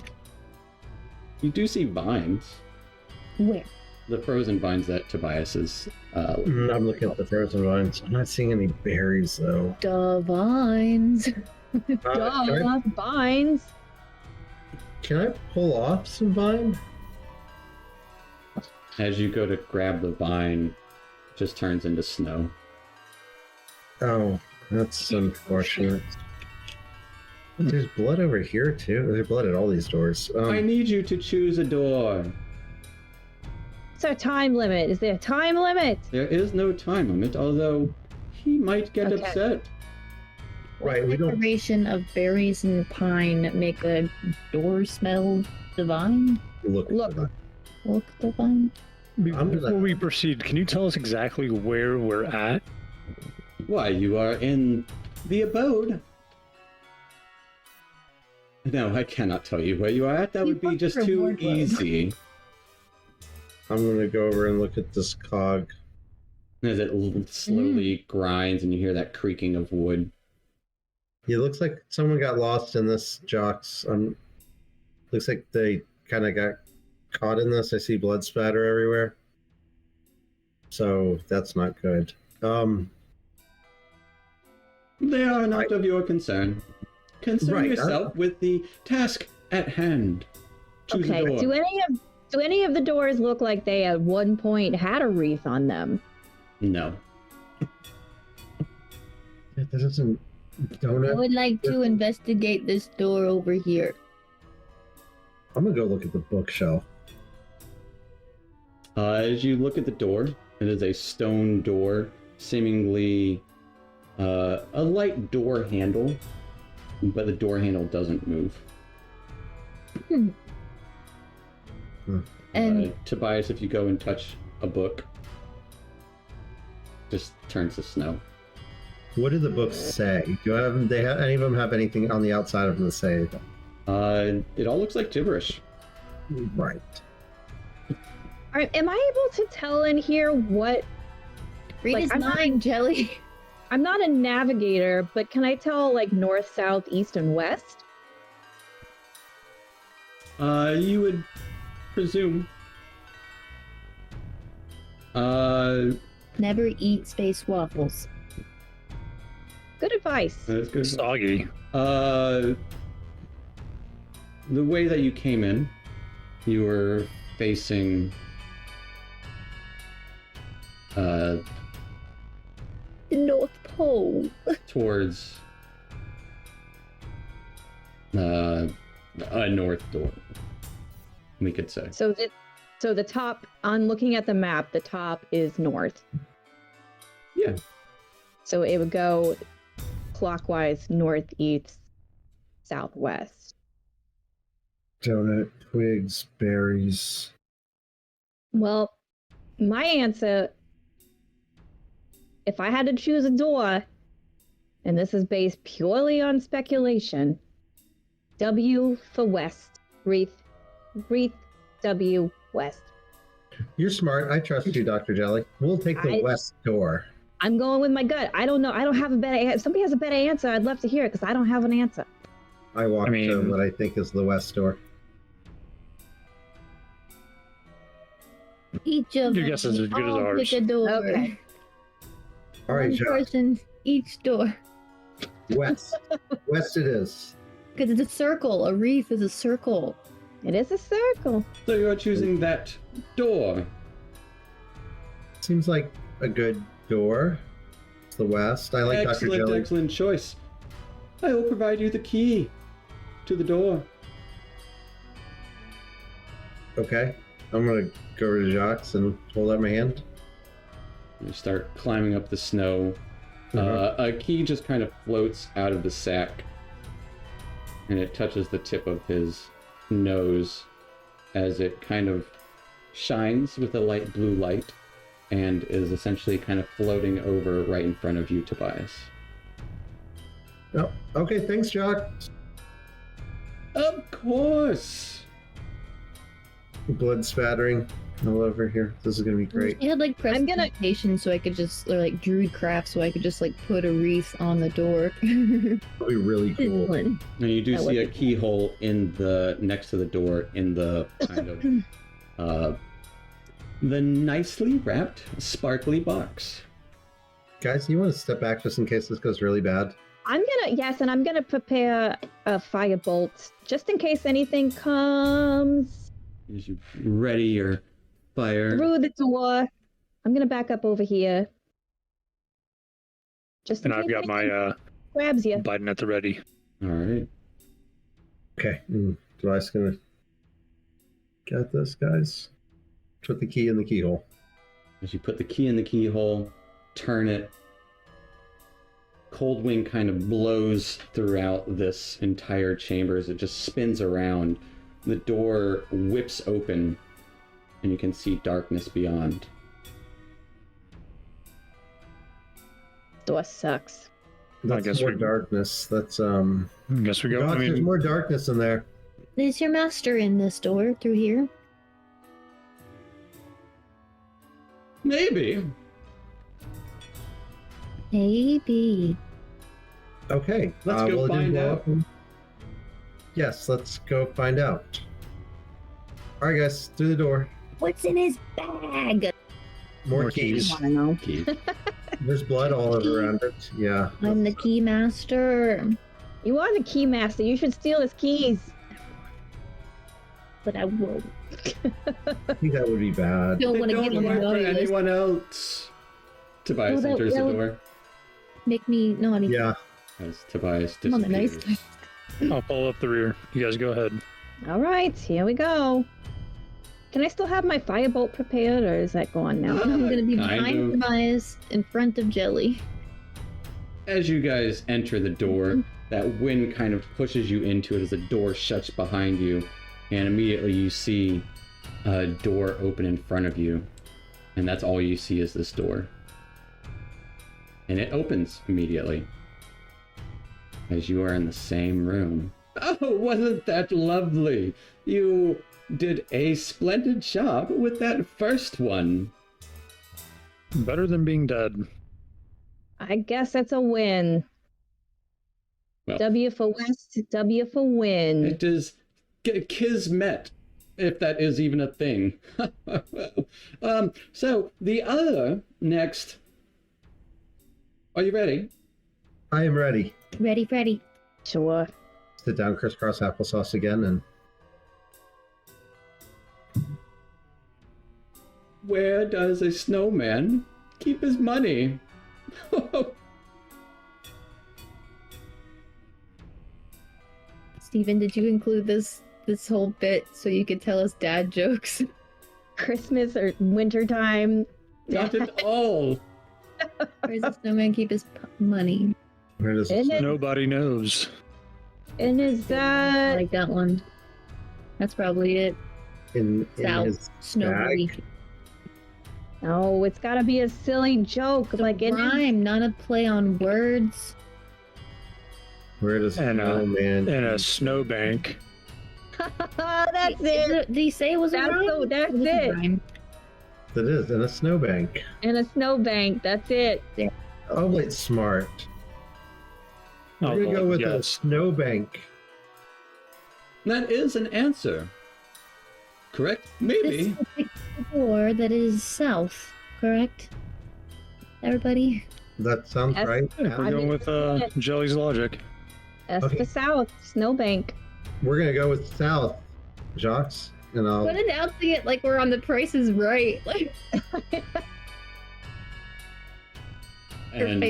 You do see vines. Where? The frozen vines that Tobias is... I'm looking at the frozen vines. I'm not seeing any berries though. The vines. Duh, vines. Can I pull off some vine? As you go to grab the vine, it just turns into snow. Oh, that's unfortunate. There's blood over here too. There's blood at all these doors. I need you to choose a door. What's our time limit? Is there a time limit? There is no time limit, although he might get Okay. upset. Right, we don't. Decoration of berries and pine make a door smell divine. Look. Look divine. Before we proceed, can you tell us exactly where we're at? Why, you are in the abode. No, I cannot tell you where you are at. That would be just too Wardrobe. easy. I'm gonna go over and look at this cog. As it slowly grinds and you hear that creaking of wood. It looks like someone got lost in this, Jocks. Looks like they kind of got caught in this. I see blood spatter everywhere. So that's not good. They are not of your concern. Concern Right, yourself with the task at hand. Choose Okay. a door. Do any of the doors look like they at one point had a wreath on them? No. That doesn't. I Donut. would like to investigate this door over here. I'm gonna go look at the bookshelf. As you look at the door, it is a stone door, seemingly a light door handle, but the door handle doesn't move. And Tobias, if you go and touch a book, just turns to snow. What do the books say? Any of them have anything on the outside of them that say anything? It all looks like gibberish. Right. All right, am I able to tell in here what? read Like, his I'm not- mind, Jelly. I'm not a navigator, but can I tell like north, south, east, and west? You would presume. Never eat space waffles. Good advice. That's good. Soggy. The way that you came in, you were facing The North Pole. towards a north door, we could say. So the top, on looking at the map, the top is north. Yeah. So it would go clockwise, northeast, southwest. Donut, twigs, berries. Well, my answer if I had to choose a door, and this is based purely on speculation, W for West. Wreath, W, West. You're smart. I trust you, Dr. Jelly. We'll take the west door. I'm going with my gut. I don't know. I don't have a better answer. If somebody has a better answer, I'd love to hear it because I don't have an answer. I walked to what I think is the west door. Each of Your guess is as good as all ours. pick a door. Okay. All right, One Jack. person, each door. West. West it is. Because it's a circle. A wreath is a circle. It is a circle. So you're choosing that door. Seems like a good door. It's the west. I like Dr. Jelly. Excellent choice. I will provide you the key to the door. Okay. I'm going to go over to Jacques and hold out my hand. You start climbing up the snow. A key just kind of floats out of the sack, and it touches the tip of his nose as it kind of shines with a light blue light and is essentially kind of floating over right in front of you, Tobias. Oh, okay. Thanks, Jacques. Of course! Blood spattering all over here. This is going to be great. I had like I'm gonna- prestidigitation so I could just, or like druid craft so I could just like put a wreath on the door. It'll be really cool. And you do That see would a be keyhole in the next to the door in the kind of the nicely wrapped sparkly box. Guys, you want to step back just in case this goes really bad? I'm gonna prepare a firebolt just in case anything comes As you ready your fire. through the door. I'm gonna back up over here. Just in And I've case got anything my grabs you. Biden at the ready. All right. Okay. Device going to get this, guys. Put the key in the keyhole. As you put the key in the keyhole, turn it. Cold wind kind of blows throughout this entire chamber as it just spins around. The door whips open, and you can see darkness beyond. Door sucks. That's guess more we- darkness. That's I guess we go. Gosh, I there's mean, more darkness in there. Is your master in this door through here? Maybe. Maybe. Okay. Let's go will it find blow out. up? Yes, let's go find out. All right, guys, through the door. What's in his bag? More More keys. I want to know. Key. There's blood all over around it. Yeah. I'm the key master. You are the key master. You should steal his keys. But I won't. I think that would be bad. Don't want to Don't get on the work for naughty list. anyone else. Tobias Well, enters that the would- door Make me naughty. Yeah. as Tobias I'm on the nice disappears. I'll pull up the rear. You guys go ahead. All right, here we go. Can I still have my firebolt prepared, or is that gone now? I'm gonna be Kind behind of. Tobias, in front of Jelly. As you guys enter the door, that wind kind of pushes you into it as the door shuts behind you, and immediately you see a door open in front of you, and that's all you see is this door. And it opens immediately as you are in the same room. Oh, wasn't that lovely? You did a splendid job with that first one. Better than being dead. I guess that's a win. Well, W for West, W for win. it is kismet, if that is even a thing. So the other next. Are you ready? I am ready. Ready, Freddy. Sure. Sit down, crisscross applesauce again, and Where does a snowman keep his money? Steven, did you include this whole bit so you could tell us dad jokes? Christmas or winter time. Not at all. Where does the snowman keep his money? where does Isn't it? Nobody knows. And is I that like that one. That's probably it. in South his Snow bag? Week. No, it's got to be a silly joke, It's like a in rhyme, not a play on words. Where does And snowman? in a snowbank. That's it. Did he say it was a That's rhyme? so. That's It was a it. rhyme. It is in a snowbank. In a snowbank. That's it. Oh, wait, smart. Oh, We're gonna go with a yes. snowbank. That is an answer. Correct? Maybe. This is a door that is south, correct? Everybody? That sounds Yes. right. Yeah, we're I going think with Jelly's logic. That's Okay. the south. Snowbank. We're gonna go with south, Jacques, and I'll. But announcing it like we're on the Price is Right. Like And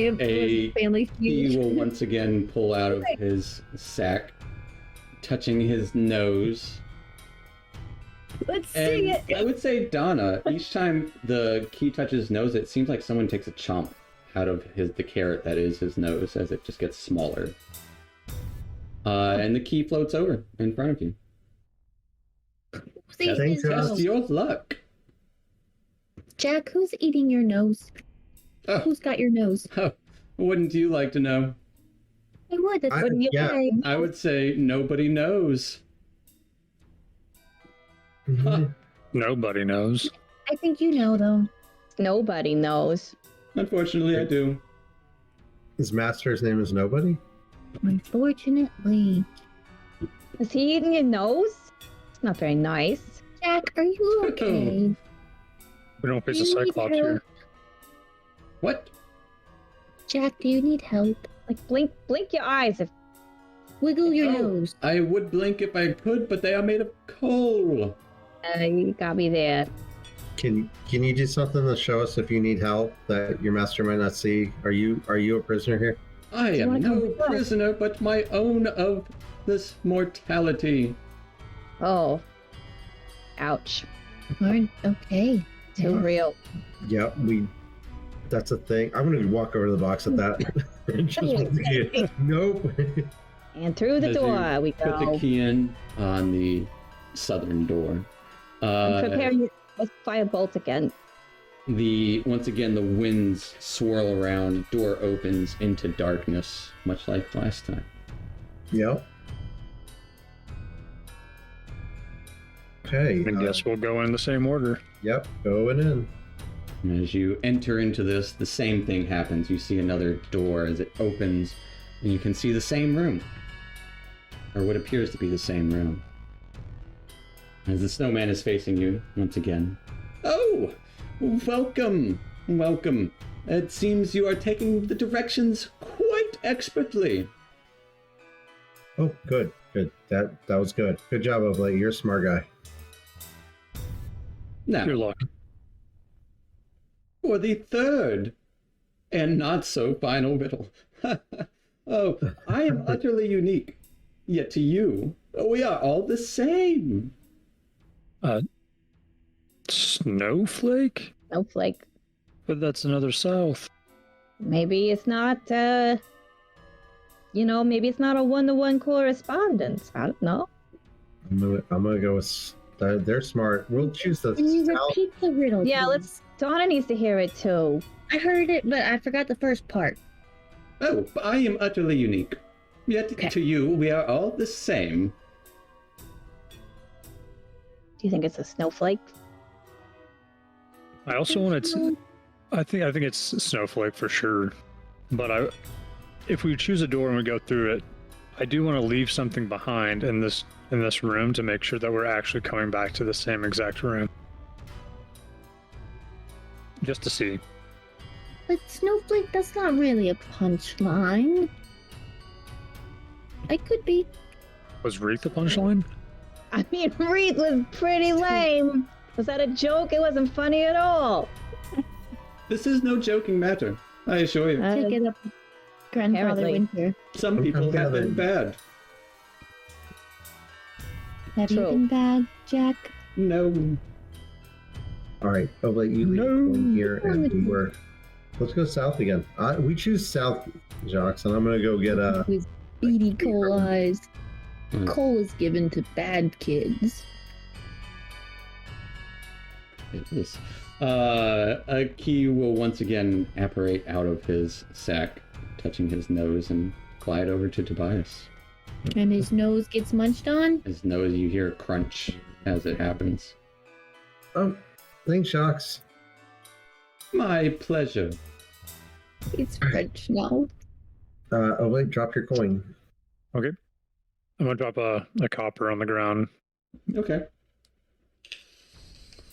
family he feud. will once again pull out of his sack, touching his nose. Let's sing And it. I would say, Donna, each time the key touches his nose, it seems like someone takes a chomp out of the carrot that is his nose as it just gets smaller. And the key floats over in front of you. Who's eating Thanks, his Josh. Test nose? your luck. Jack, who's eating your nose? Oh, Who's got your nose? wouldn't you like to know? I would. That's I- what you yeah. say. I would say nobody knows. Mhm. Nobody knows. I think you know, though. Nobody knows. Unfortunately, I do. His master's name is Nobody? Unfortunately. Is he eating your nose? It's not very nice. Jack, are you okay? We don't face a You need cyclops help. here. What? Jack, do you need help? Like blink your eyes if Wiggle your Oh. nose. I would blink if I could, but they are made of coal. you got me there. Can you do something to show us if you need help that your master might not see? Are you a prisoner here? I you am wanna come no with us? prisoner, but my own of this mortality. Oh. Ouch. Aren't okay. Too real. Yeah, that's a thing. I'm gonna walk over to the box at that. Nope. And through the As you door we Put the go. key in on the southern door. I'm preparing to fire bolt again. Once again the winds swirl around. Door opens into darkness, much like last time. Yep. Okay. I guess we'll go in the same order. Yep. Going in. And as you enter into this, the same thing happens. You see another door as it opens, and you can see the same room, or what appears to be the same room. As the snowman is facing you once again. Oh, welcome, welcome. It seems you are taking the directions quite expertly. Oh, good. That was good. Good job, Oblate. You're a smart guy. Now, Your luck. for the third and not so final riddle. Oh, I am utterly unique. Yet to you, we are all the same. Snowflake? Snowflake. But that's another south. Maybe it's not maybe it's not a one-to-one correspondence. I don't know. I'm gonna go with. They're smart. We'll choose the Can you south. repeat the riddle? Yeah, please? Donna needs to hear it too. I heard it, but I forgot the first part. Oh, but I am utterly unique. Yet Okay. to you, we are all the same. Do you think it's a snowflake? I also wanted to. I think it's snowflake for sure. But if we choose a door and we go through it, I do want to leave something behind in this room to make sure that we're actually coming back to the same exact room. Just to see. But Snowflake, that's not really a punchline. It could be. Was Wreath the punchline? I mean, Reed was pretty lame. Was that a joke? It wasn't funny at all. This is no joking matter, I assure you. Take it up, Grandfather apparently. Winter. Some people have been bad. Have you True. been bad, Jack? No. All right, Oblate, you leave No. one here, and we're. Let's go south again. We choose south, Jacques, and I'm gonna go get a. With beady coal eyes. Mm. Coal is given to bad kids. This A key will once again apparate out of his sack, touching his nose, and glide over to Tobias. And his nose gets munched on? His nose, you hear a crunch as it happens. Oh, thanks, Shocks. My pleasure. It's French now. Oh wait, drop your coin. Okay. I'm gonna drop a copper on the ground. Okay.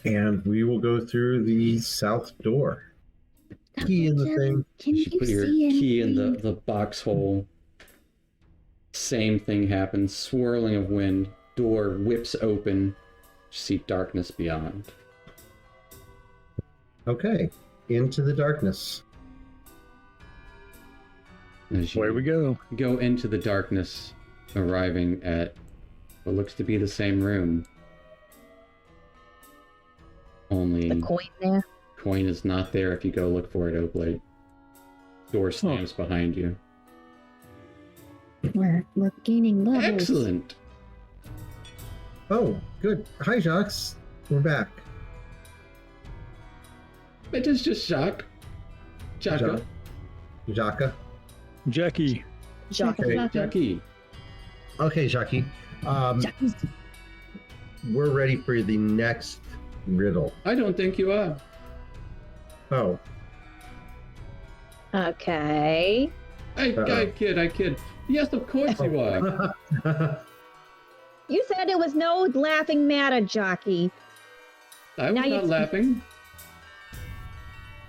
And we will go through the south door. Key in the thing. Can You you, should put your see key in anything? the box hole. Same thing happens. Swirling of wind. Door whips open. You see darkness beyond. Okay, into the darkness. As you Away we go. go into the darkness, arriving at what looks to be the same room. Only The coin there. coin is not there if you go look for it, Oblate. Door slams behind you. We're gaining levels. Excellent! Oh, good. Hi, Shocks. We're back. It is just Jacques. Jacques. Jaka. Jackie. Okay. Jackie. Okay, Jackie. We're ready for the next riddle. I don't think you are. Oh, Okay. I kid. Yes, of course you are. You said it was no laughing matter, jockey. I was Now not you- laughing.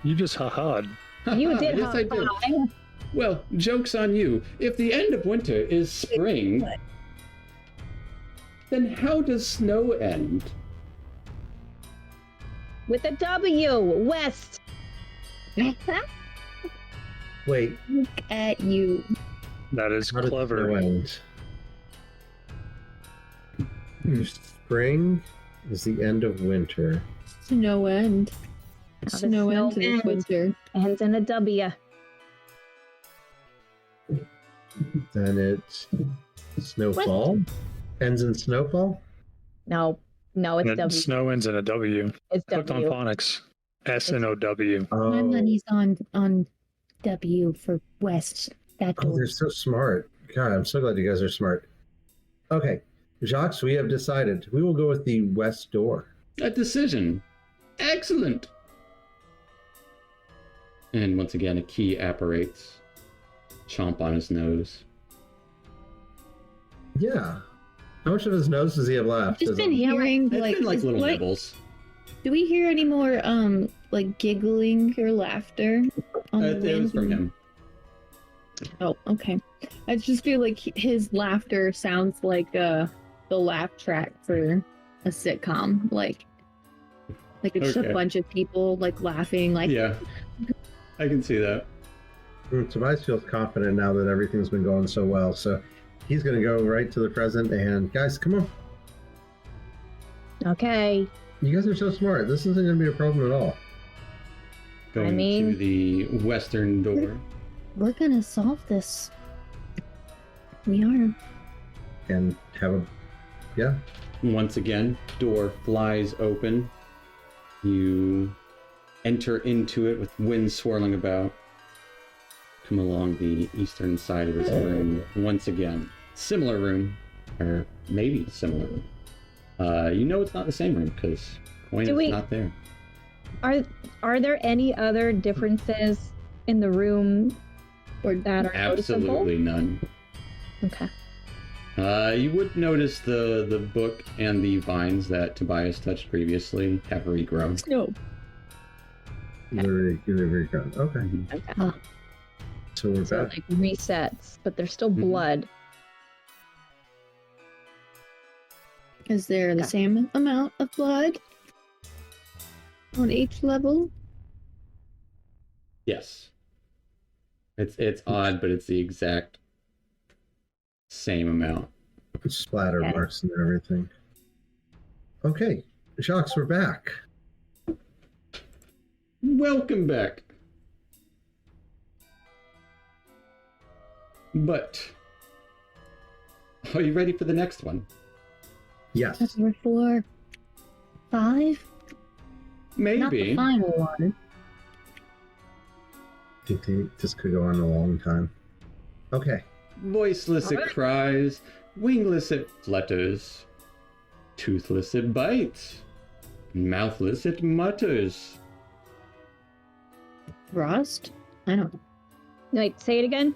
You just ha-ha'd. You did Yes, I did. high. Well, joke's on you. If the end of winter is spring, then how does snow end? With a W, west. wait. Look at you. That is How does clever. snow end? Spring is the end of winter. Snow end. How does Snow end snow this end? winter. Ends in a W. Then it's snowfall. Ends in snowfall. No, it's And W. snow ends in a W. It's Hooked on W. phonics. S-N-O-W. Oh, My money's on W for west. That oh, they're so smart. God, I'm so glad you guys are smart. Okay, Jacques, we have decided. We will go with the west door. A decision. Excellent. And once again, a key apparates. Chomp on his nose. Yeah. How much of his nose does he have left? Just been hearing It's like, been like is- little what- nibbles. Do we hear any more like giggling or laughter on the It was wind? from him. Oh, okay. I just feel like his laughter sounds like the laugh track for a sitcom, like it's Okay. a bunch of people like laughing, like Yeah, I can see that. Tobias feels confident now that everything's been going so well, so he's going to go right to the present. And guys, come on. Okay. You guys are so smart. This isn't going to be a problem at all. Going mean- to the western door. we're gonna solve this. We are. And have a, yeah. Once again, door flies open. You enter into it with wind swirling about. Come along the eastern side of this room once again. Similar room, or maybe similar. You know it's not the same room because coin Do is we- not there. Are there any other differences in the room or that are Absolutely none. noticeable? Okay. You would notice the book and the vines that Tobias touched previously have regrown. No. You're grown. Okay. Mhm. Okay. So we're So back. like resets, but there's still Mhm. blood. Is there the Okay. same amount of blood on each level? Yes. It's odd, but it's the exact same amount. Splatter Okay. marks and everything. Okay. Jacques, we're back. Welcome back. But are you ready for the next one? Yes. That's number 4, 5. Not the Maybe. final one. I think this could go on a long time. Okay. Voiceless it cries, wingless it flutters, toothless it bites, mouthless it mutters. Frost? I don't know. Wait, say it again.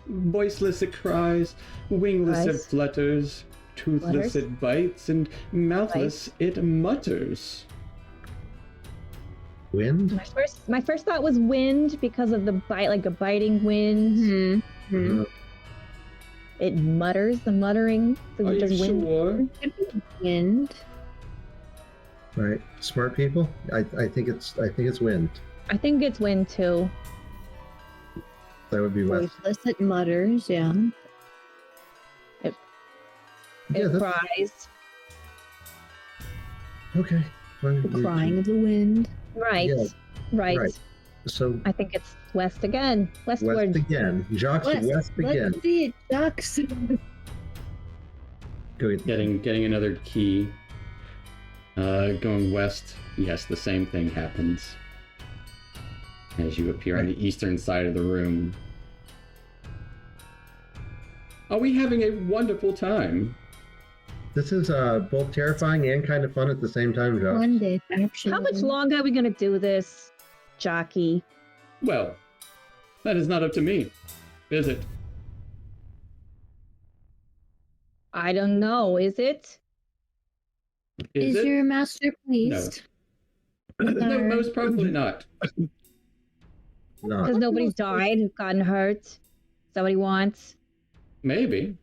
Voiceless it cries, wingless it Cries. flutters, toothless Flutters. it bites, and mouthless it mutters. Wind? My first thought was wind because of the bite, like a biting wind. Uh, It mutters, the muttering. So Are you does wind? sure? Could be wind. right. Smart people? I think it's wind. I think it's wind too. That would be west. Voiceless, it mutters, yeah. It Yeah, that's cries. okay. Fine. The crying of the wind. Right. Yeah, Right. right. So I think it's west again. Westward. west again. Jacques west again. Let's see it, ducks. Go ahead. Getting another key. Going west, yes, the same thing happens. As you appear on the eastern side of the room. Are we having a wonderful time? This is both terrifying and kind of fun at the same time, Jacques. One day, actually. How much longer are we gonna do this, jockey? Well, that is not up to me, is it? I don't know. Is it? Is it? your master pleased? No, most probably not. Not. Because nobody's died, gotten hurt. Is that what he wants? Maybe.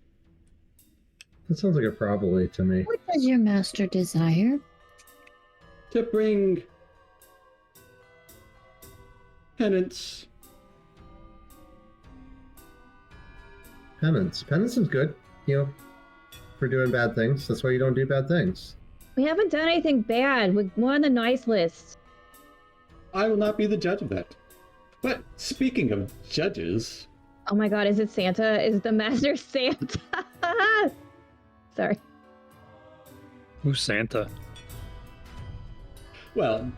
That sounds like a probably to me. What does your master desire? To bring penance. Penance. Penance is good, for doing bad things. That's why you don't do bad things. We haven't done anything bad. We're on the nice list. I will not be the judge of that. But speaking of judges, Oh my god, is it Santa? Is the master Santa? Sorry. Who's Santa? well,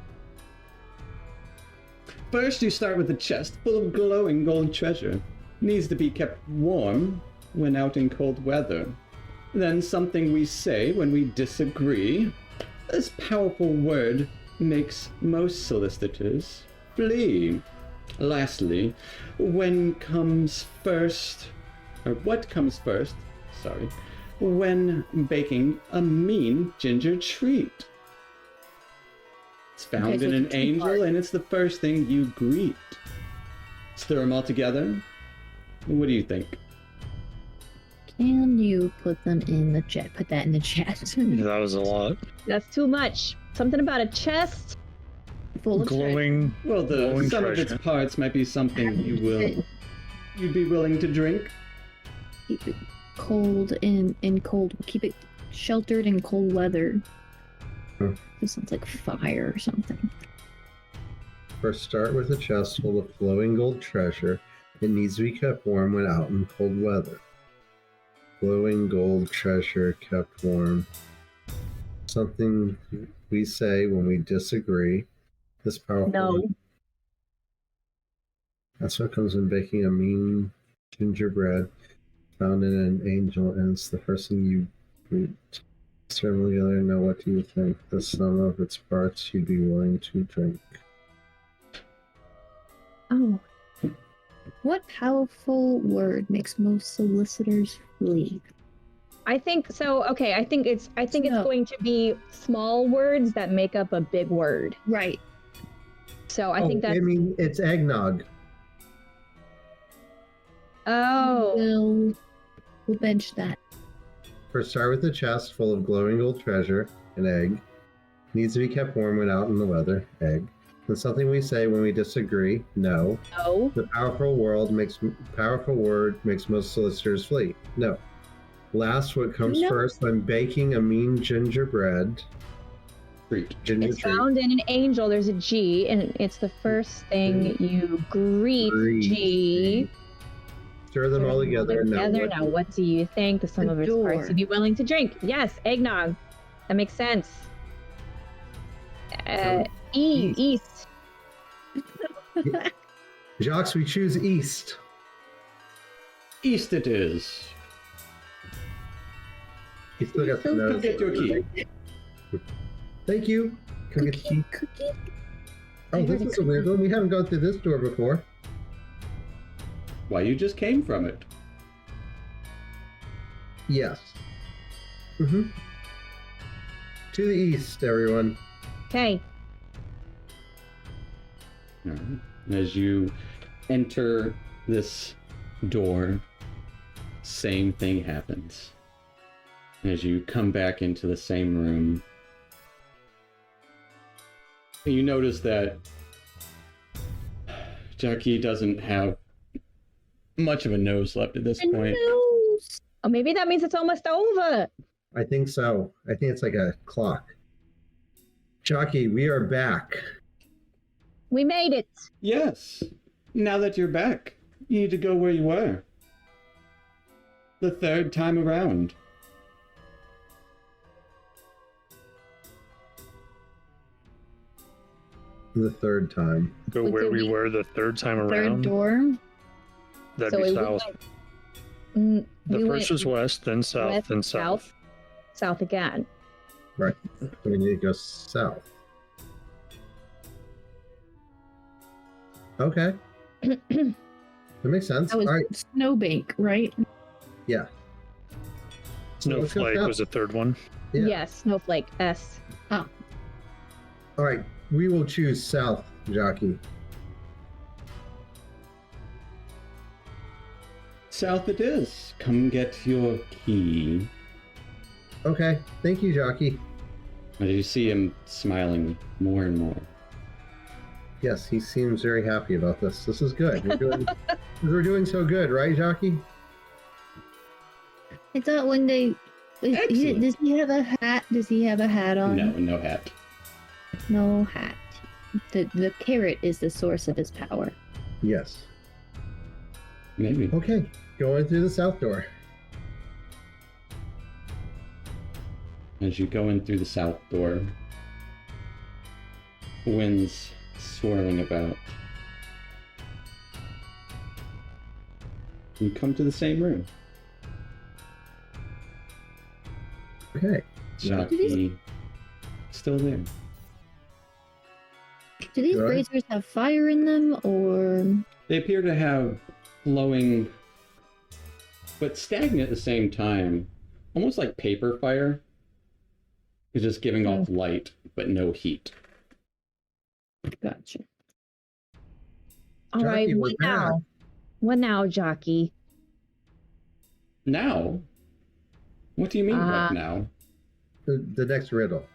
first you start with a chest full of glowing gold treasure. Needs to be kept warm when out in cold weather. Then something we say when we disagree. This powerful word makes most solicitors flee. Lastly, what comes first, when baking a mean ginger treat. It's found Okay, so in an it's a angel, two-part. and it's the first thing you greet. Stir them all together. What do you think? Can you put them in the chat? Put that in the chat. That was a lot. That's too much. Something about a chest. Full of Glowing. Well, Glowing some of its treasure. parts might be something you'd be willing to drink. Keep it cold in cold. Keep it sheltered in cold weather. Hmm. It sounds like fire or something. First, start with a chest full of glowing gold treasure. It needs to be kept warm when out in cold weather. Glowing gold treasure kept warm. Something we say when we disagree. This powerful. No. That's what comes in baking a mean gingerbread found in an angel, and it's the first thing you greet. Stir them together. Now, what do you think? The sum of its parts you'd be willing to drink. Oh. What powerful word makes most solicitors flee? I think so. Okay, I think it's So- going to be small words that make up a big word. Right. So I think that's it's eggnog. oh. We'll bench that. First, start with a chest full of glowing gold treasure, an egg. Needs to be kept warm when out in the weather, egg. Then something we say when we disagree, no. No. The powerful word makes most solicitors flee, no. Last, what comes No. first when baking a mean gingerbread, Treat. ginger It's treat. found in an angel. There's a G, and it's the first thing you greet. Greet. G. Stir them all together. Now, what do you think? The sum of its Adore. parts you'd be willing to drink? Yes, eggnog. That makes sense. East. Jocks, we choose east. East it is. He still got the nose. Get your key. Thank you. Can we get the key? Cookie. Oh, this is a weird one. We haven't gone through this door before. Why, you just came from it. Yes. Mm-hmm. To the east, everyone. Okay. All right. As you enter this door, same thing happens. As you come back into the same room, you notice that Jackie doesn't have much of a nose left at this point. Oh, maybe that means it's almost over. I think so. I think it's like a clock. Jockey, we are back. We made it. Yes. Now that you're back, you need to go where you were. The third time around. The third time. Go But where did we we- were the third time Third around. door. That'd So be we south. went- The we first went was west, then south, west, then south. south again. Right. So we need to go south. Okay. That makes sense. That was All right. Snowbank, right? Yeah. Snowflake south. was the third one. Yeah. Yes, Snowflake. S. All right. We will choose south, Jockey. South it is. Come get your key. Okay. Thank you, Jockey. As you see him smiling more and more. Yes, he seems very happy about this. This is good. We're doing so good, right, Jockey? I thought one day. Excellent. Does he have a hat? Does he have a hat on? No, no hat. No hat. The carrot is the source of his power. Yes. Maybe. Okay. Going through the south door. As you go in through the south door, winds swirling about. You come to the same room. Okay. Jockey still there. Do these Good. braziers have fire in them, or They appear to have glowing, but stagnant at the same time, almost like paper fire. It's just giving off light, but no heat. Gotcha. All right. Jockey, we're What now? back. What now, Jockey? Now? What do you mean, what now? The next riddle.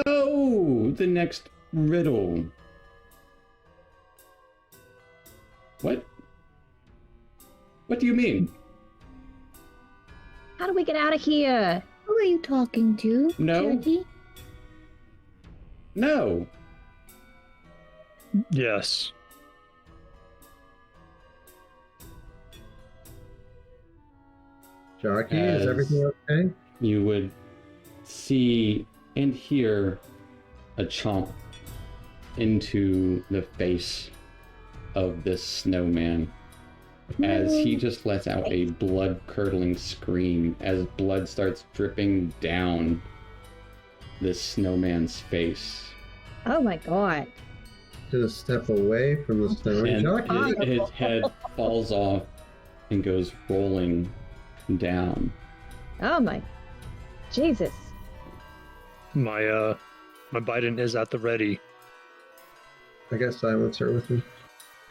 Oh, the next riddle. What? What do you mean? How do we get out of here? who are you talking to? No. Jackie? No. Yes. Jockey, As- is everything okay? You would see and hear a chomp into the face of this snowman as he just lets out a blood-curdling scream as blood starts dripping down this snowman's face. Oh my god. Gonna step away from the stone. And Jockey, his head falls off and goes rolling down. Oh my. Jesus. My Biden is at the ready. I got silencer with me.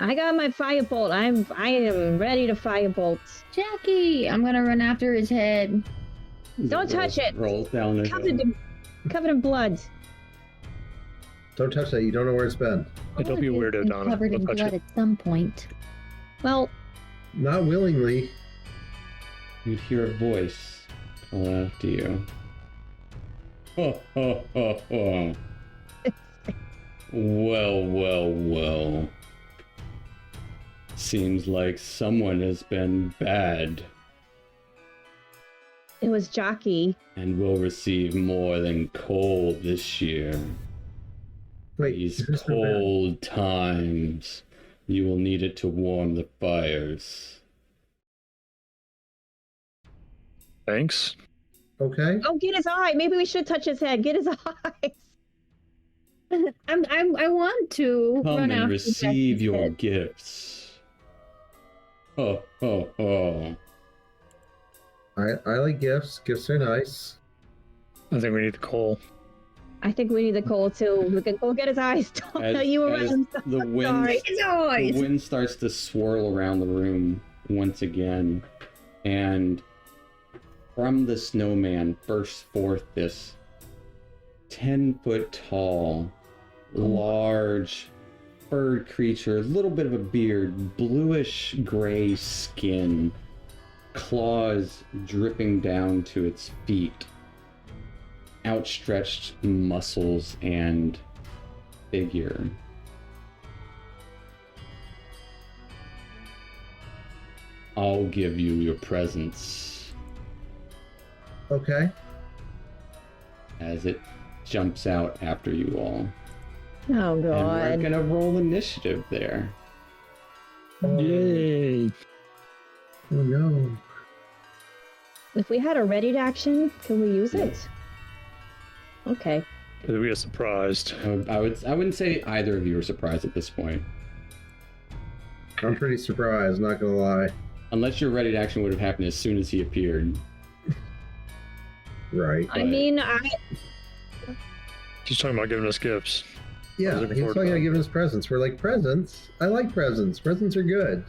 I got my firebolt. I am ready to firebolt. Jackie! I'm gonna run after his head. Don't touch it. Rolls down the Covered in blood. Don't touch that. You don't know where it's been. Don't be a weirdo, Been Donna. Covered in Don't touch blood it. at some point. Well, Not willingly. You'd hear a voice call after you. Ho, ho, ho, ho. Well, well, well. Seems like someone has been bad it was Jockey. and will receive more than coal this year. Wait, These cold times, you will need it to warm the fires. Thanks. Okay. Oh, get his eye. Maybe we should touch his head. Get his eyes. I want to Come run and after receive Becky's your head. gifts. Oh, oh, oh. I like gifts. Gifts are nice. I think we need the coal. I think we need the coal too. We can go get his eyes. You were As right. the wind, Sorry. the wind starts to swirl around the room once again, and from the snowman bursts forth this 10-foot tall, large, furred creature, a little bit of a beard, bluish gray skin, claws dripping down to its feet, outstretched muscles and figure. I'll give you your presents. Okay. As it jumps out after you all. Oh, And we're God. gonna roll initiative there. Yay! Oh no. If we had a ready action, can we use it? Okay. We get surprised. I wouldn't say either of you are surprised at this point. I'm pretty surprised, not gonna lie. Unless your ready action would have happened as soon as he appeared. Right. I mean, She's talking about giving us gifts. Yeah, looking he's forward to talking that. about giving us presents. We're like, presents? I like presents. Presents are good.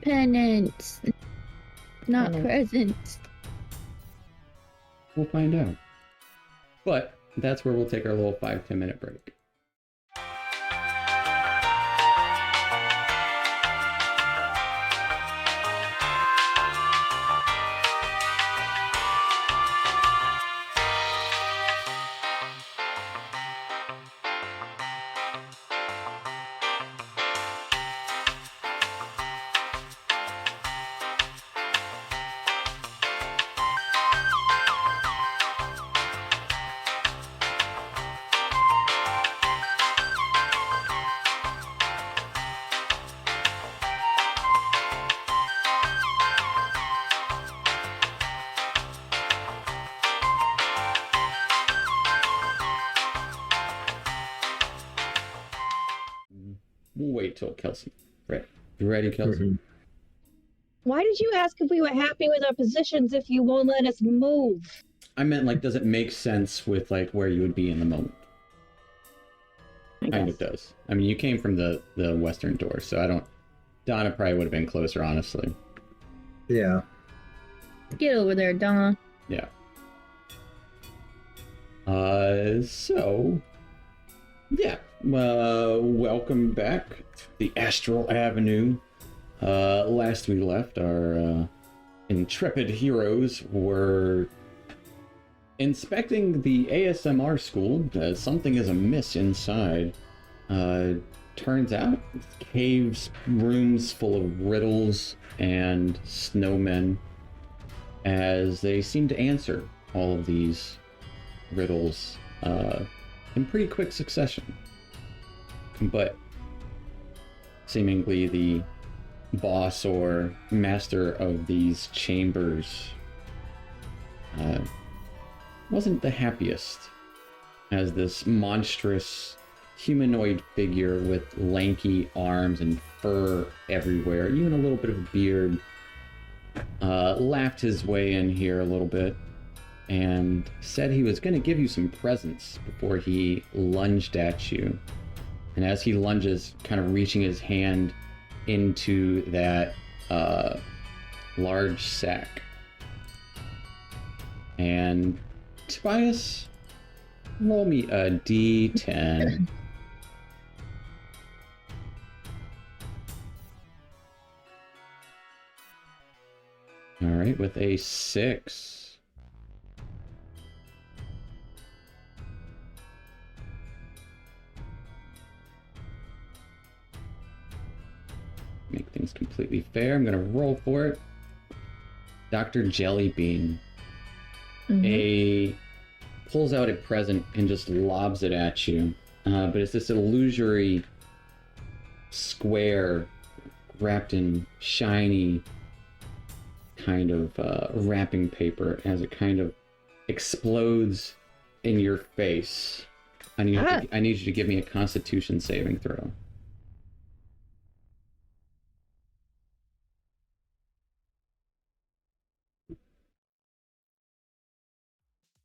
Penance, not Penance. presents. We'll find out. But that's where we'll take our little 5-10 minute break. We'll wait till Kelsey. Right. You ready, Kelsey? Mhm. why did you ask if we were happy with our positions if you won't let us move? I meant, like, does it make sense with, like, where you would be in the moment? Kind of does. I mean, you came from the western door, so I don't... Donna probably would have been closer, honestly. Yeah. Get over there, Donna. Yeah. So... Yeah. Welcome back to the Astral Avenue. Last we left, our intrepid heroes were inspecting the ASMR school. Something is amiss inside. Turns out, caves, rooms full of riddles and snowmen, as they seem to answer all of these riddles in pretty quick succession. But seemingly the boss or master of these chambers wasn't the happiest, as this monstrous humanoid figure with lanky arms and fur everywhere, even a little bit of a beard, laughed his way in here a little bit and said he was going to give you some presents before he lunged at you. And as he lunges, kind of reaching his hand into that large sack. And Tobias, roll me a D10. All right, with a 6. Make things completely fair. I'm going to roll for it. Dr. Jellybean. A pulls out a present and just lobs it at you. But it's this illusory square wrapped in shiny kind of wrapping paper as it kind of explodes in your face. I need you to give me a Constitution saving throw.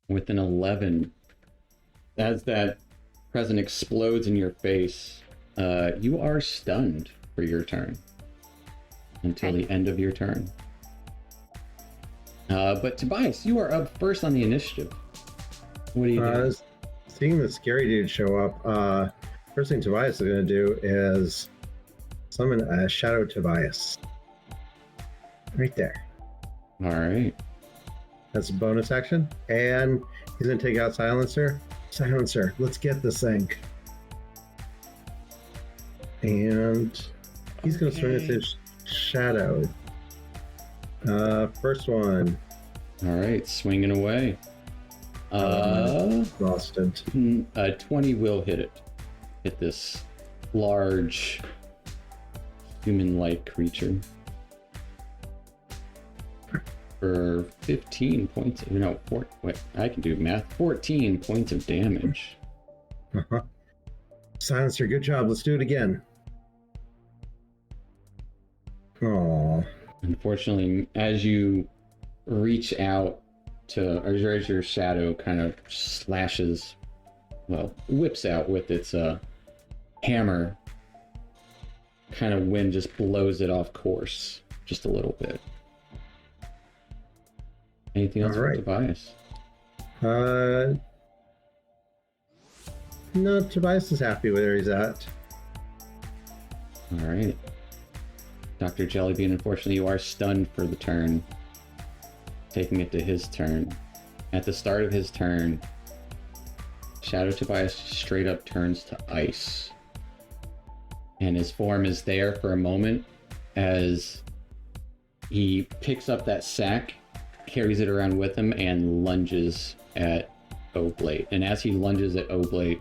With an 11, as that present explodes in your face, you are stunned for your turn until the end of your turn. But Tobias, you are up first on the initiative. What do you do? Seeing the scary dude show up, first thing Tobias is going to do is summon a Shadow Tobias. Right there. All right. That's a bonus action. And he's going to take out Silencer. Silencer, let's get this thing. And he's going to swing at his shadow. First one. All right, swinging away. Exhausted. 20 will hit it. Hit this large human-like creature. For 15 points. I can do math. 14 points of damage. Uh-huh. Silencer, good job. Let's do it again. Aww. Unfortunately, as you reach out to, or as your shadow kind of slashes, whips out with its hammer, kind of wind just blows it off course just a little bit. Anything else for Tobias? No, Tobias is happy where he's at. All right. Dr. Jellybean, unfortunately, you are stunned for the turn. Taking it to his turn. At the start of his turn, Shadow Tobias straight up turns to ice. And his form is there for a moment as he picks up that sack, carries it around with him, and lunges at Oblate. And as he lunges at Oblate,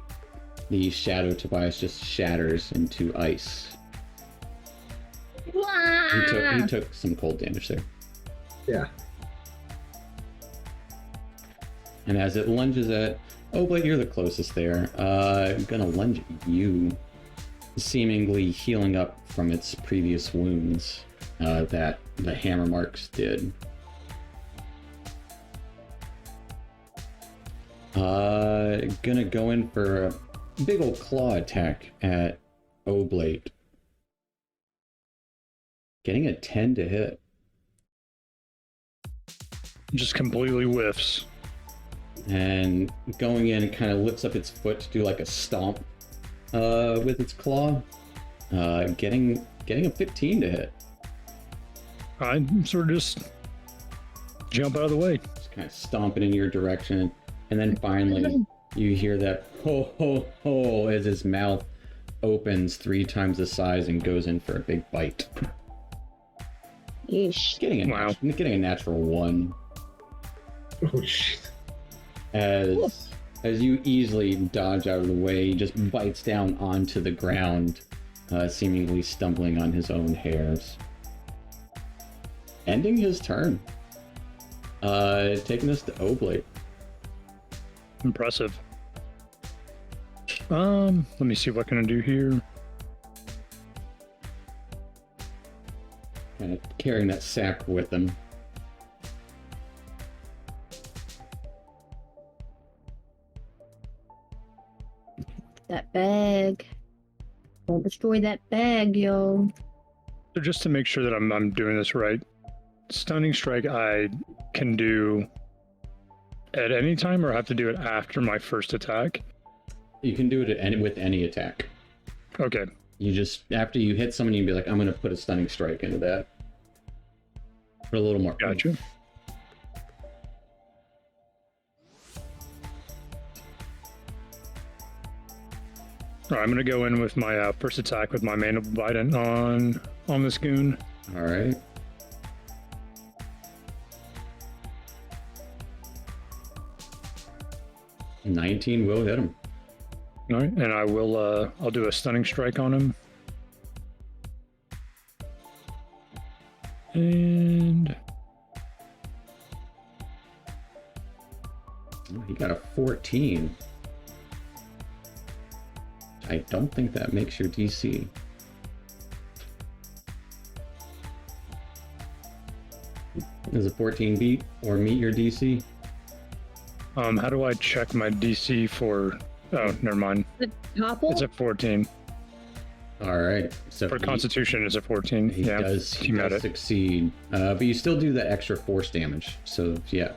the Shadow Tobias just shatters into ice. He took some cold damage there. Yeah. And as it lunges at Oblate, you're the closest there. I'm gonna lunge at you, seemingly healing up from its previous wounds that the hammer marks did. Gonna go in for a big old claw attack at Oblate. Getting a 10 to hit. Just completely whiffs. And going in, it kind of lifts up its foot to do like a stomp with its claw. Getting a 15 to hit. I sort of just jump out of the way. Just kind of stomping in your direction. And then finally, you hear that ho ho ho as his mouth opens 3 times the size and goes in for a big bite. Yeesh. Getting a natural 1. Oh shit. As you easily dodge out of the way, he just bites down onto the ground, seemingly stumbling on his own hairs. Ending his turn. Taking us to Oblate. Impressive. Let me see what can I do here. Kind of carrying that sack with him. That bag. Don't destroy that bag, yo. So just to make sure that I'm doing this right, Stunning Strike I can do at any time, or have to do it after my first attack? You can do it with any attack. Okay. You just, after you hit someone, you'd be like, I'm going to put a Stunning Strike into that. For a little more. Gotcha. All right, I'm going to go in with my first attack with my Mandible Bite on this goon. All right. 19 will hit him. All right, and I'll do a stunning strike on him. And Oh, he got a 14. I don't think that makes your DC. Does a 14 beat or meet your DC? how do I check my DC for? Oh, never mind. The topple? It's a 14. All right. So For Constitution, it's a 14. he Yeah, does met it. succeed, but you still do that extra force damage. So yeah,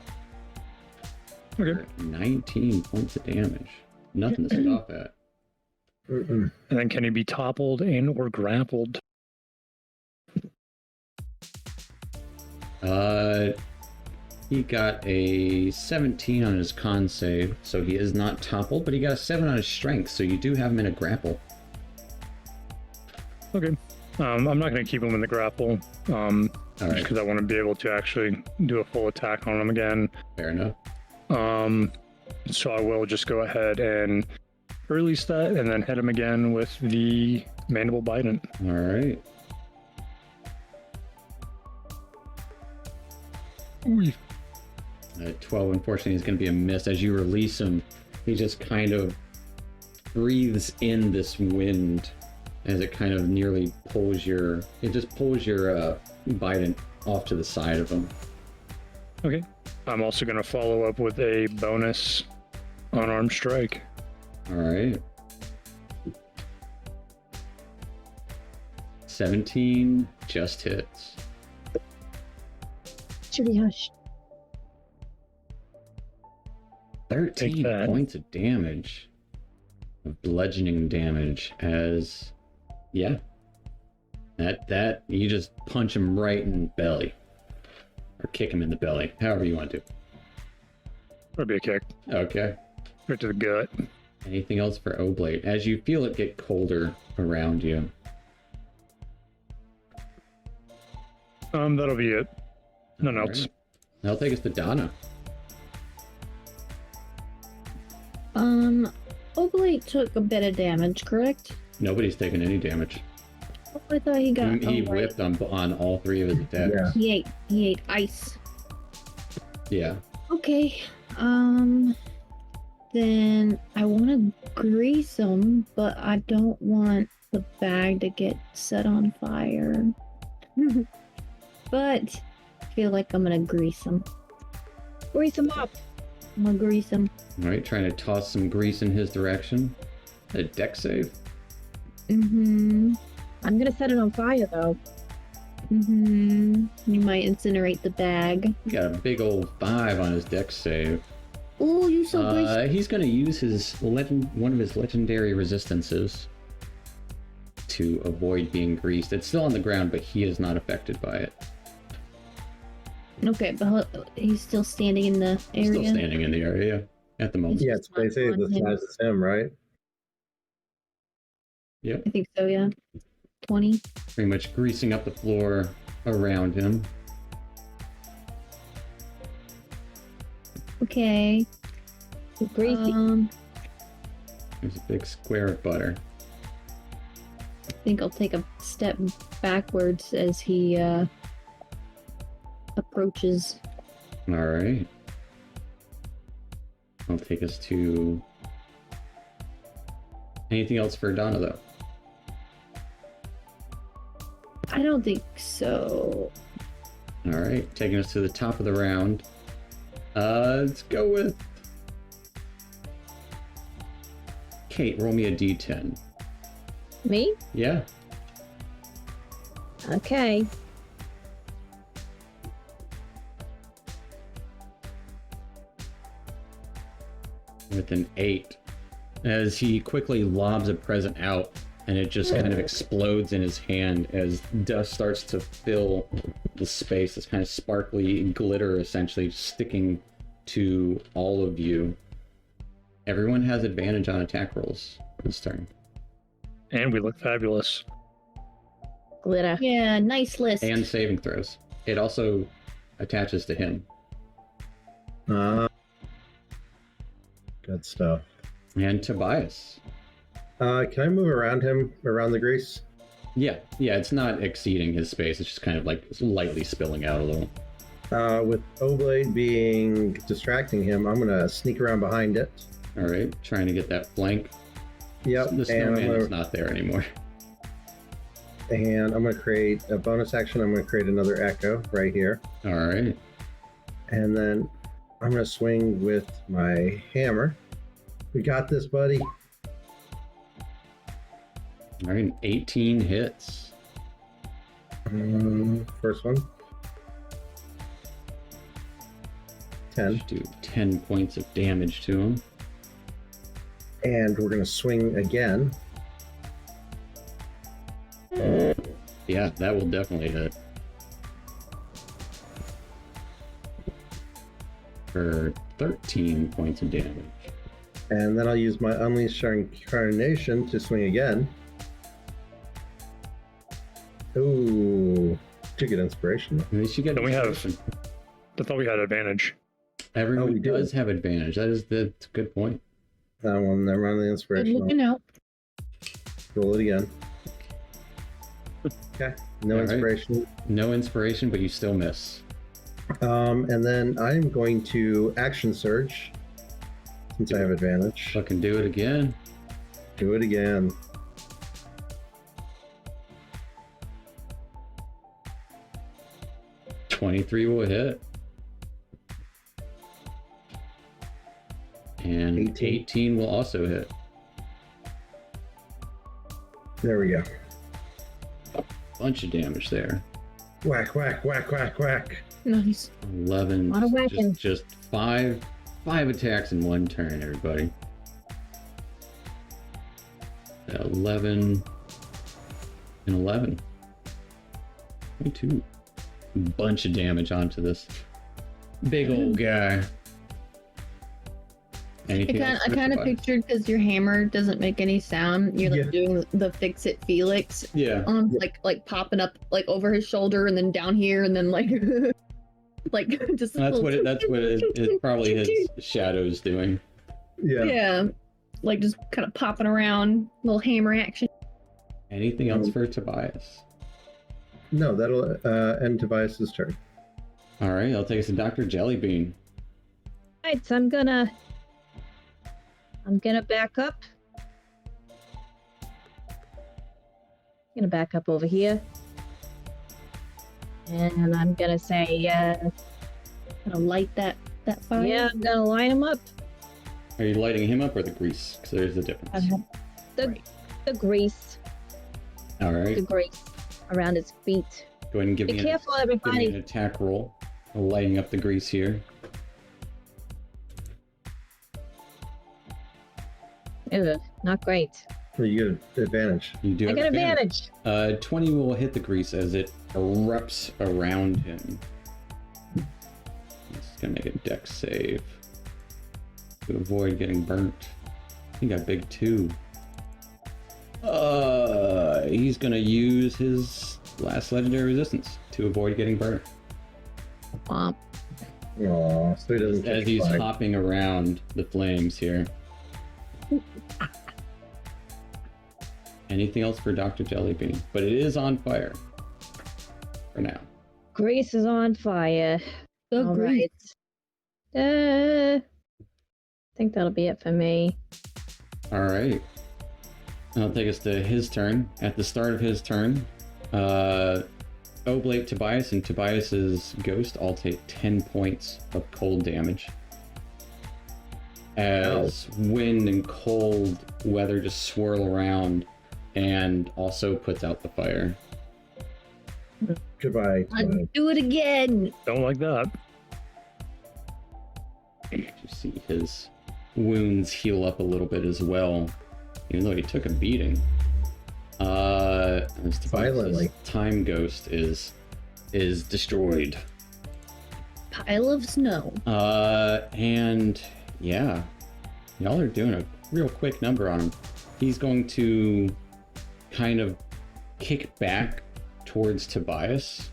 Okay. 19 points of damage. Nothing to stop at. Mm-mm. And then can he be toppled and or grappled? He got a 17 on his con save, so he is not toppled, but he got a 7 on his strength, so you do have him in a grapple. Okay. I'm not going to keep him in the grapple, All just right, because I want to be able to actually do a full attack on him again. fair enough. So I will just go ahead and release that and then hit him again with the mandible biting. All right. Ooh. 12, unfortunately, is going to be a miss. As you release him, he just kind of breathes in this wind as it kind of nearly pulls your... It just pulls your Biden off to the side of him. Okay. I'm also going to follow up with a bonus unarmed strike. All right. 17 just hits. Should be hushed. 13 Take that. points of damage. Of bludgeoning damage as... Yeah. That you just punch him right in the belly. Or kick him in the belly. However you want to. That'd be a kick. Okay. Right to the gut. Anything else for Oblate? As you feel it get colder around you. That'll be it. None All else. right. That'll take us to Donna. Oblate took a bit of damage, correct? Nobody's taken any damage. Oh, I thought he got. He oh, right. whipped on all 3 of his attacks. Yeah. He ate ice. Yeah. Okay. Then I want to grease him, but I don't want the bag to get set on fire. But I feel like I'm gonna grease him. Grease him up. I'm gonna grease him. All right, trying to toss some grease in his direction. A deck save. Mm-hmm. I'm gonna set it on fire though. Mm-hmm. You might incinerate the bag. He got a big old 5 on his deck save. Oh, you so greasy. He's going to use his one of his legendary resistances to avoid being greased. It's still on the ground, but he is not affected by it. Okay, but he's still standing in the He's area. still standing in the area at the moment. Yeah, it's basically the size as him, right? Yep, I think so, yeah. 20. pretty much greasing up the floor around him. Okay. Greasy. There's a big square of butter. I think I'll take a step backwards as he approaches. All right. I'll take us to... Anything else for Donna, though? I don't think so. All right, taking us to the top of the round. Let's go with... Kate, roll me a d10. Me? Yeah. Okay. With an 8. As he quickly lobs a present out, and it just kind of explodes in his hand as dust starts to fill the space. This kind of sparkly glitter essentially sticking to all of you. Everyone has advantage on attack rolls this turn. And we look fabulous. Glitter. Yeah, nice list. And saving throws. It also attaches to him. Gotcha. Good stuff. And Tobias. Can I move around him, around the grease? Yeah, it's not exceeding his space. It's just kind of like lightly spilling out a little. With Oblade being distracting him, I'm gonna sneak around behind it. All right, trying to get that flank. Yep. The snowman is not there anymore. And I'm gonna create a bonus action. I'm gonna create another echo right here. All right. And then I'm gonna swing with my hammer. We got this, buddy. All right, 18 hits. First one. 10. Let's do 10 points of damage to him. And we're gonna swing again. Yeah, that will definitely hit. For 13 points of damage. And then I'll use my Unleashed Incarnation to swing again. Ooh, to get inspiration. At least you get. Don't we have? I thought we had advantage. Everyone we do. does have advantage. That's a good point. That one, never mind the Good inspiration. looking out. Roll it again. Okay, no All right. inspiration. No inspiration, but you still miss. And then I'm going to action surge since I have advantage. Fucking do it again. Do it again. $23 will hit. And 18 will also hit. There we go. Bunch of damage there. Whack, whack, whack, whack, whack. Nice. 11. Lot of whacking. Just five attacks in one turn, everybody. 11 and 11. 22. Bunch of damage onto this big old guy. Anything else I for kind of Tobias? pictured, because your hammer doesn't make any sound. You're like Yeah. doing the fix it Felix, Yeah. like popping up like over his shoulder and then down here and then like like just. That's what it probably his shadow's doing. Yeah. Yeah, like just kind of popping around, little hammer action. Anything else for Tobias? No, that'll end Tobias's turn. All right, I'll take us to Dr. Jellybean. Right, so I'm gonna back up. Gonna back up over here. And I'm gonna say, Gonna light that fire. yeah, I'm gonna line him up. Are you lighting him up or the grease? Because there's a difference. The grease. All right, The grease around his feet. go ahead and give Be me careful, give me an everybody. attack roll. Lighting up the grease here. Ugh, not great. Well, you get advantage. You do I have got advantage. 20 will hit the grease as it erupts around him. He's gonna make a dex save to avoid getting burnt. He got big too. He's gonna use his last legendary resistance to avoid getting burnt. Womp. Aw, so he doesn't As catch he's fire. hopping around the flames here. Anything else for Dr. Jellybean? But it is on fire for now. Grease is on fire. The All grease. right. I think that'll be it for me. All right. I'll take us to his turn. At the start of his turn, Oblate Tobias and Tobias's ghost all take 10 points of cold damage. As wind and cold weather just swirl around and also puts out the fire. Goodbye. Tobias. Do it again. Don't like that. You see his wounds heal up a little bit as well, even though he took a beating. As Tobias's Violently. time ghost is destroyed. Pile of snow. And yeah, y'all are doing a real quick number on him. He's going to kind of kick back towards Tobias,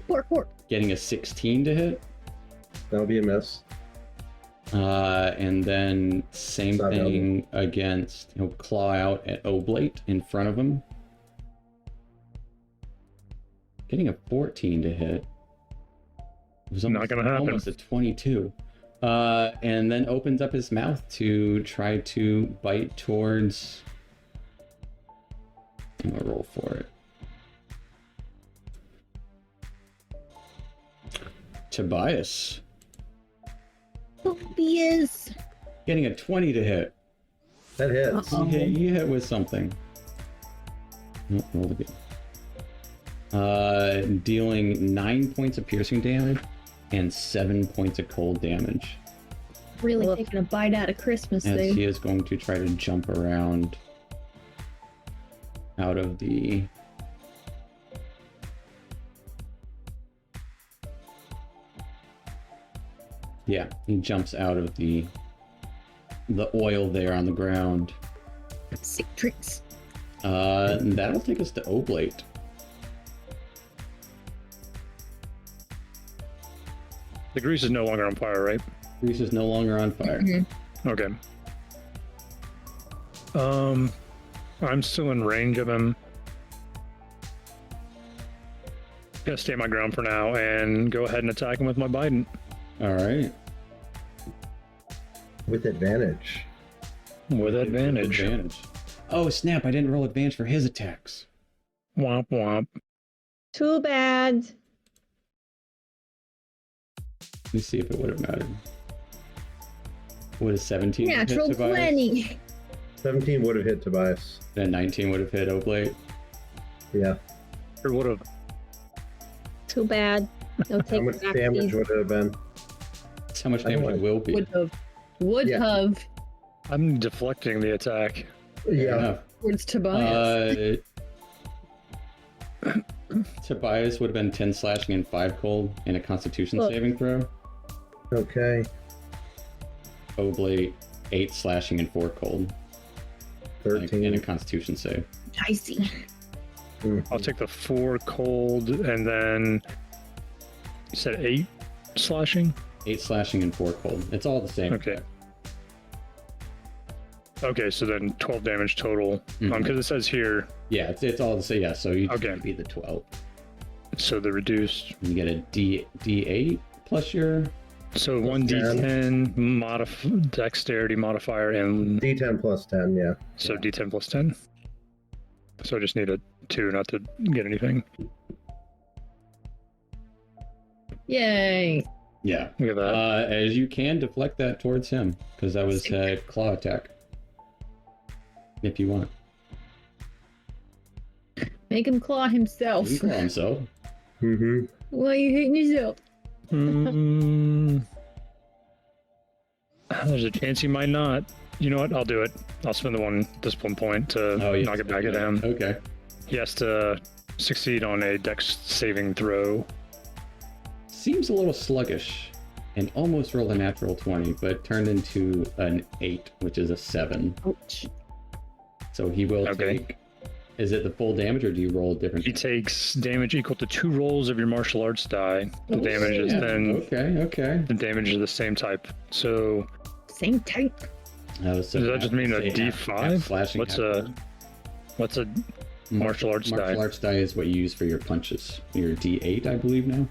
Pork. getting a 16 to hit. That'll be a miss. And then same thing against, he'll claw out at Oblate in front of him. Getting a 14 to hit. It was almost, not gonna happen. Almost a 22. And then opens up his mouth to try to bite towards... I'm gonna roll for it. Tobias. Tobias. Getting a 20 to hit. That hits. You hit with something. Nope, roll again. Dealing 9 points of piercing damage and 7 points of cold damage. Really taking a bite out of Christmas As thing. he is going to try to jump around out of the... Yeah, he jumps out of the oil there on the ground. Sick tricks. That'll take us to Oblate. The grease is no longer on fire, right? Grease is no longer on fire. Mm-hmm. Okay. I'm still in range of him. Gonna stay my ground for now and go ahead and attack him with my Biden. All right. With advantage. With advantage. Oh, snap. I didn't roll advantage for his attacks. Womp womp. Too bad. Let me see if it would have mattered. Would a 17 Natural hit Tobias? 20. 17 would have hit Tobias. Then 19 would have hit Oblate. Yeah. Or would have. Too bad. No How take much back damage these. would it have been? That's how much damage it will be. Would have. Would Yeah. have. I'm deflecting the attack. Fair Yeah. enough. Towards Tobias. Tobias would have been 10 slashing and 5 cold and a constitution Look. saving throw. Okay. Oblate 8 slashing and 4 cold. 13. And a constitution save. Dicey. I'll take the 4 cold and then you said 8 slashing? 8 slashing and 4 cold. It's all the same. Okay. Okay, so then 12 damage total. Mhm. Because it says here, Yeah, it's all the same. Yeah, so you Okay. be the 12. so the reduced. You get a D8 plus your... So 1d10 dexterity modifier and D10 plus 10, yeah. so d10 plus 10. So I just need a 2 not to get anything. Yay. Yeah. Look at that. As you can deflect that towards him, because that was a claw attack. If you want. Make him claw himself. He can claw himself. Mm-hmm. Why are you hitting yourself? There's a chance he might not. You know what? I'll do it. I'll spend the 1 discipline point to knock it back at him. Okay. He has to succeed on a dex saving throw. Seems a little sluggish and almost rolled a natural 20, but turned into an 8, which is a 7. Ouch. So he will take... Is it the full damage, or do you roll a different? He takes damage equal to 2 rolls of your martial arts die. The damage is then... Okay. The damage is the same type. So... Same type. Does that just mean a D5? Slashing. What's a martial arts die? Martial arts die is what you use for your punches. Your D8, I believe now.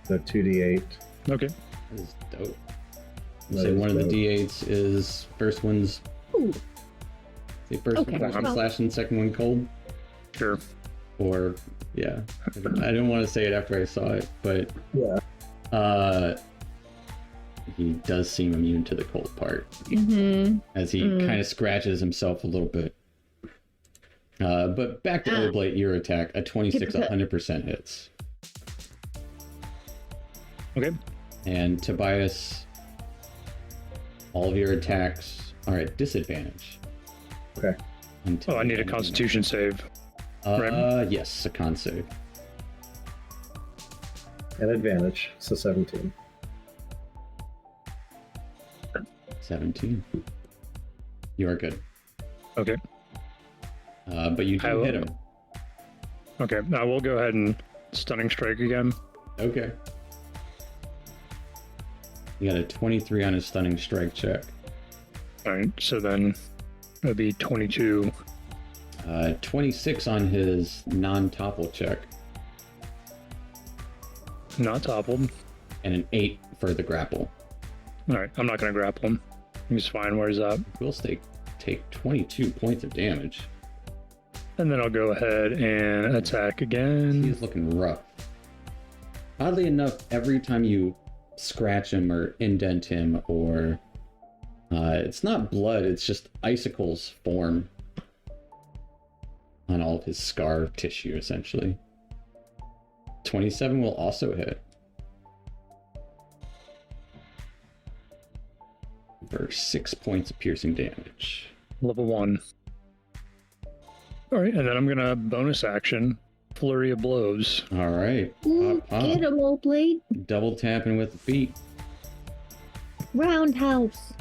The 2d8. Okay. That is dope. That So is one of the dope. D8s is first one's... Ooh. The first Okay. one slashing, second one cold. Sure. Or, yeah. I didn't want to say it after I saw it, but... Yeah. He does seem immune to the cold part. Mm-hmm. As he kind of scratches himself a little bit. But back to Oblate, your attack. A 26 100% hits. Okay. And Tobias, all of your attacks are at disadvantage. Okay. Until Oh, I need a constitution save. right? Yes, a con save. At advantage, so 17. 17. You are good. Okay. But you do hit him. Okay. Now we'll go ahead and stunning strike again. Okay. He got a 23 on his stunning strike check. All right, so then it'll be 22. 26 on his non-topple check. Not toppled. And an 8 for the grapple. All right, I'm not going to grapple him. He's fine where he's at. We'll take 22 points of damage. And then I'll go ahead and attack again. He's looking rough. Oddly enough, every time you scratch him or indent him, or it's not blood, it's just icicles form on all of his scar tissue, essentially. 27 will also hit. For 6 points of piercing damage. Level 1. All right, and then I'm going to bonus action, Flurry of Blows. All right. Ooh, Pop, pop. get him, old blade. Double tapping with the feet. Roundhouse.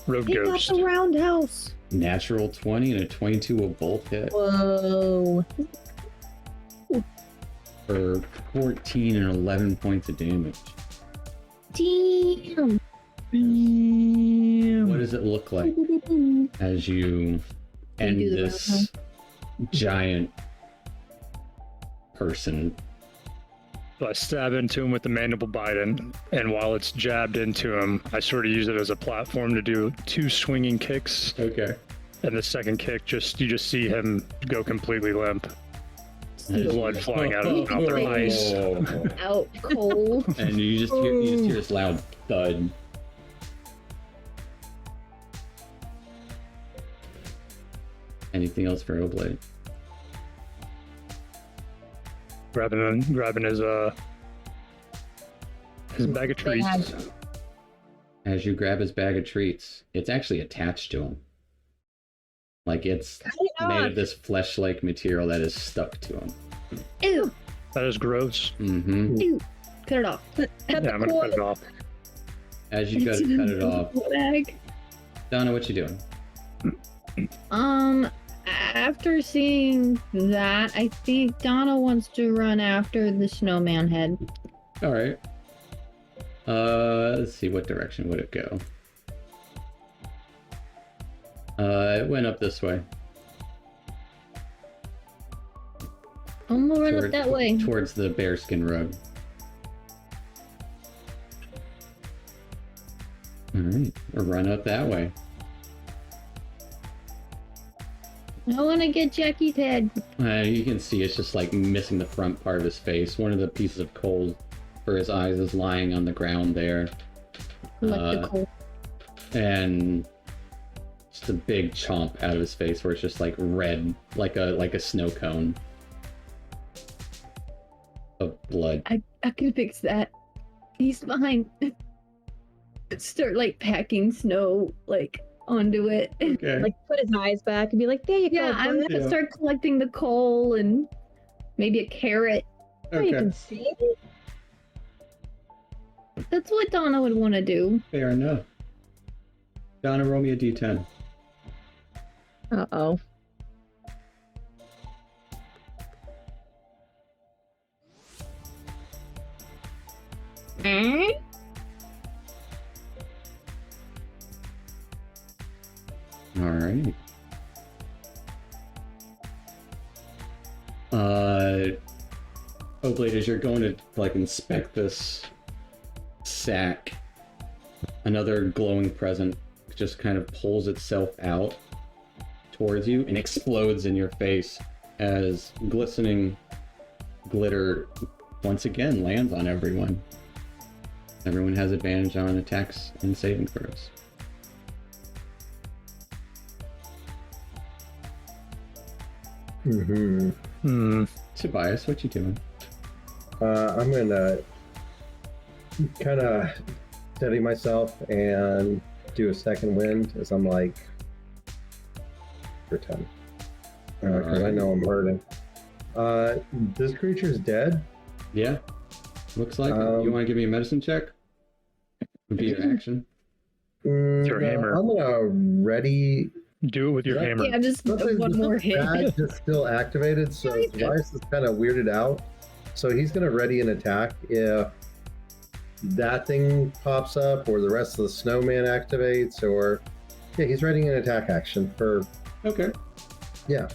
Road He got Ghost. the roundhouse. Natural 20 and a 22 will both hit. Whoa. For 14 and 11 points of damage. Damn. What does it look like as you end do the this giant person? So I stab into him with the mandible bite, and while it's jabbed into him, I sort of use it as a platform to do 2 swinging kicks. Okay. And the second kick, you just see him go completely limp. Blood flying out of his mouth. They're ice. Out cold. And you just hear this loud thud. Anything else for Oblate? Grabbing his bag of treats. As you grab his bag of treats, it's actually attached to him. Like it's made of this flesh-like material that is stuck to him. Ew. That is gross. Mm-hmm. Ew. Cut it off. Yeah, I'm gonna cut it off. As you go to cut it off, Bag. Donna, what you doing? After seeing that, I think Donna wants to run after the snowman head. All right. Let's see, what direction would it go? It went up this way. I'm gonna run up that way. Towards the bearskin rug. All right, we'll run up that way. I want to get Jackie's head. You can see it's just like missing the front part of his face. One of the pieces of coal for his eyes is lying on the ground there. Like the coal. And just a big chomp out of his face where it's just like red, like a snow cone of blood. I can fix that. He's fine. Start like packing snow like onto it. Okay. Like put his eyes back and be like, there you Yeah, go. I'm bud. gonna start collecting the coal and maybe a carrot. Oh, you Okay. can see. That's what Donna would want to do. Fair enough. Donna, roll me a d10. Uh-oh. All right. Oblate, as you're going to like inspect this sack, another glowing present just kind of pulls itself out towards you and explodes in your face as glistening glitter once again lands on everyone. Everyone has advantage on attacks and saving throws. Tobias, what you doing? I'm gonna kind of steady myself and do a second wind as I'm like pretend because I know I'm hurting. This creature's dead. Yeah, looks like it. You want to give me a medicine check? Would be your action. Your hammer. I'm gonna ready. Do it with your hammer. Yeah, just Luckily, one this more hit. badge is still activated, so Tobias is kind of weirded out. So he's gonna ready an attack if that thing pops up, or the rest of the snowman activates, or yeah, he's ready an attack action for. Okay. Yeah.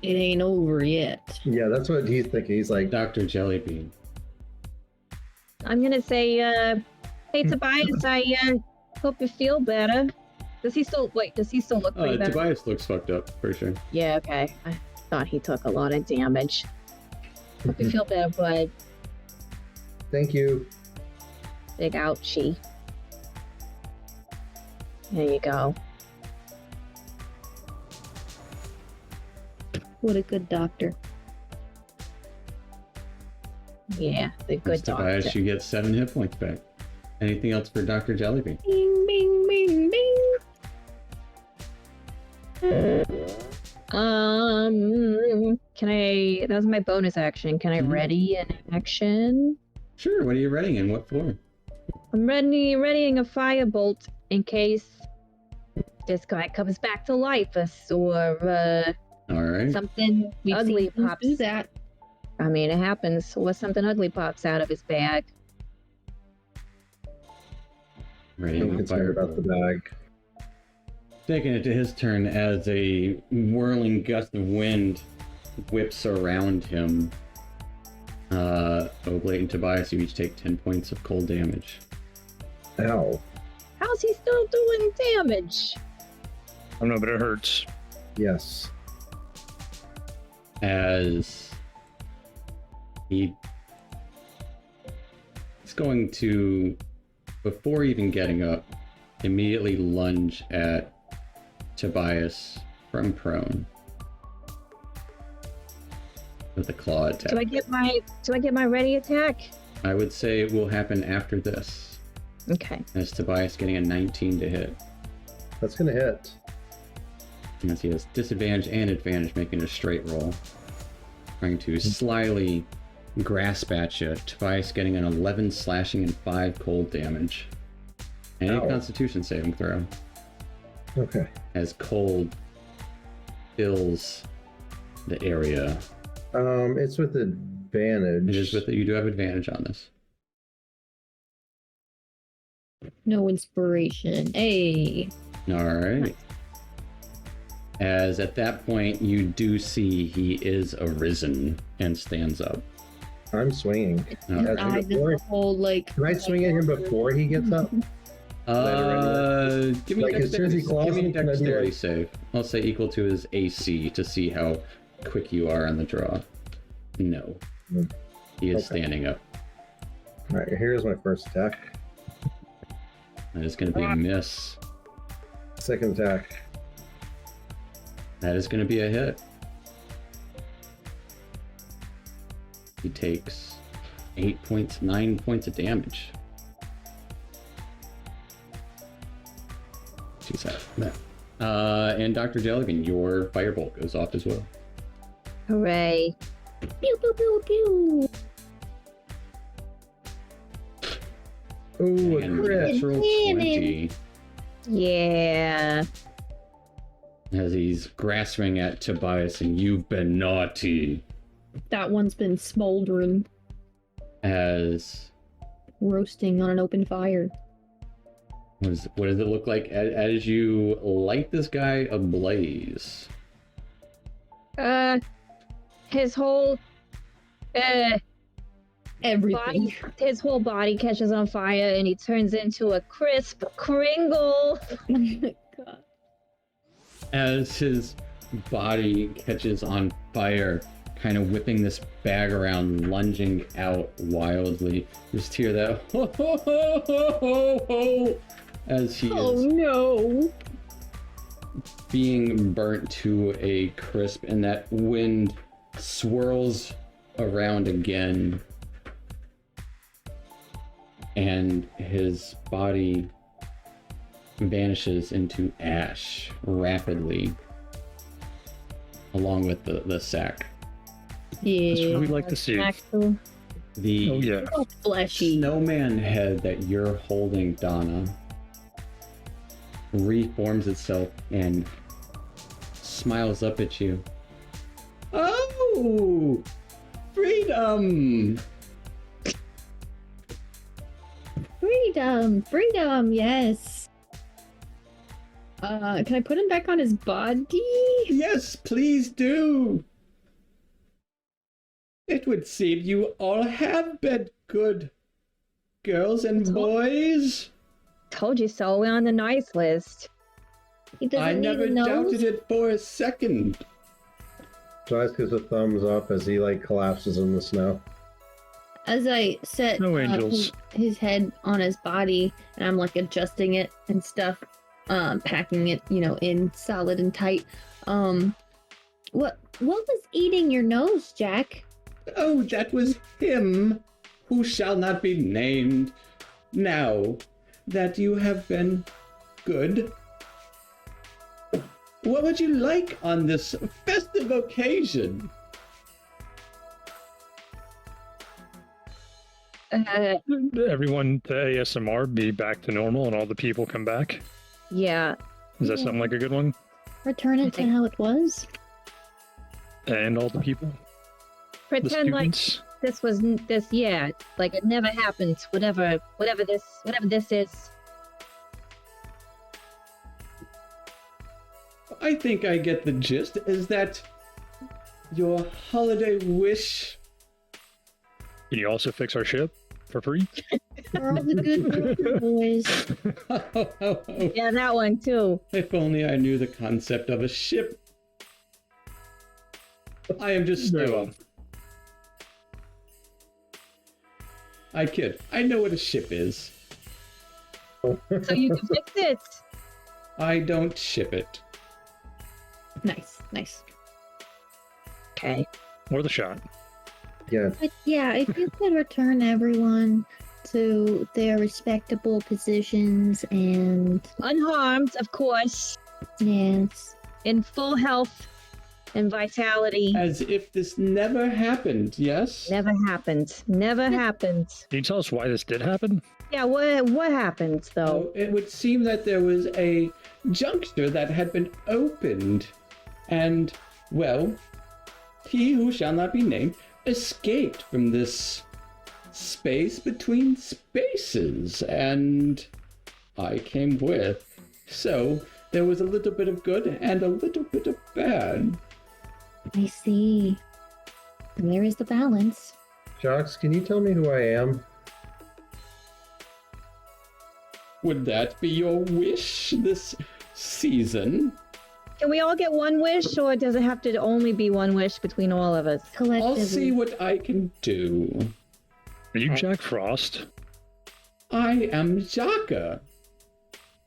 It ain't over yet. Yeah, that's what he's thinking. He's like, Dr. Jellybean. I'm gonna say, hey Tobias, I hope you feel better. Does he still look pretty bad? Tobias looks fucked up, for sure. Yeah, okay. I thought he took a lot of damage. Hope you feel better, bud. thank you. Big ouchie. There you go. What a good doctor. Yeah, the good Tobias, doctor. you get 7 hit points back. Anything else for Dr. Jellybean? Bing, bing, bing, bing. Can I? That was my bonus action. Can I ready an action? Sure. What are you readying in? What form? I'm readying a firebolt in case this guy comes back to life, or All right. something We've ugly seen pops. do that. I mean, it happens. Or something ugly pops out of his bag. Readying I'm a concerned about the firebolt. bag. Taking it to his turn as a whirling gust of wind whips around him. Oblate and Tobias, you each take 10 points of cold damage. Ow. How's he still doing damage? I don't know, but it hurts. Yes. As he's going to, before even getting up, immediately lunge at Tobias from prone with a claw attack. Do I get my ready attack? I would say it will happen after this. Okay. As Tobias getting a 19 to hit. That's gonna hit. As he has disadvantage and advantage, making a straight roll. Trying to slyly grasp at you. Tobias getting an 11 slashing and 5 cold damage. And a Ow. Constitution saving throw. Okay. As cold fills the area. It's with advantage. It is with you do have advantage on this. No inspiration. Hey. Alright. As at that point you do see he is arisen and stands up. I'm swinging. Alright. That's I before- just whole like. Can I swing at him before he gets up? Give me Like, as soon as he claws give me him, can I be dexterity like- save. I'll say equal to his AC to see how quick you are on the draw. No. He is Okay. standing up. Alright, here's my first attack. That is going to be a miss. Second attack. That is going to be a hit. He takes 9 points of damage. She's out. And Dr. Jellybean, your firebolt goes off as well. Hooray. Pew pew pew pew. Ooh, a And crit. natural Damn 20. Yeah. As he's grasping at Tobias, and you've been naughty. That one's been smoldering, As roasting on an open fire. what does it look like as you light this guy ablaze? His whole Everything. his whole body catches on fire and he turns into a crisp Kringle. Oh my god. As his body catches on fire, kind of whipping this bag around, lunging out wildly. You just hear that ho ho ho ho ho ho as he Oh is no. being burnt to a crisp, and that wind swirls around again, and his body vanishes into ash rapidly, along with the sack. That's Yeah. what we'd like to see. Actual- The Oh yeah. So fleshy. snowman head that you're holding, Donna, reforms itself and smiles up at you. Oh, freedom! Freedom, yes. Can I put him back on his body? Yes, please do. It would seem you all have been good girls and boys. Told you so. We're on the nice list. He doesn't I need never a nose? doubted it for a second. Josh gives a thumbs up as he collapses in the snow. As I set No angels. his head on his body, and I'm like adjusting it and stuff, packing it, in solid and tight. What was eating your nose, Jack? Oh, that was him who shall not be named. Now that you have been good, what would you like on this festive occasion? Everyone, the ASMR be back to normal and all the people come back. Yeah. Is that something like a good one? Return it to how it was. And all the people? Pretend the like students? this was like it never happened. Whatever this is. I think I get the gist. Is that your holiday wish? Can you also fix our ship for free? For all the good boys. Yeah, that one too. If only I knew the concept of a ship. I am just Very snow. well. I kid. I know what a ship is. So you can fix it. I don't ship it. Nice. Okay. Worth a shot. Yeah, But yeah, if you could return everyone to their respectable positions and Unharmed, of course, yes. in full health and vitality. As if this never happened, yes? Never happened. Never happened. Can you tell us why this did happen? Yeah, what happened though? Oh, it would seem that there was a juncture that had been opened, and, well, he who shall not be named escaped from this space between spaces, and I came with. So there was a little bit of good and a little bit of bad. I see. There is the balance. Jox, can you tell me who I am? Would that be your wish this season? Can we all get one wish, or does it have to only be one wish between all of us? Collectively. I'll see what I can do. Are you Jack Frost? I am Jaka.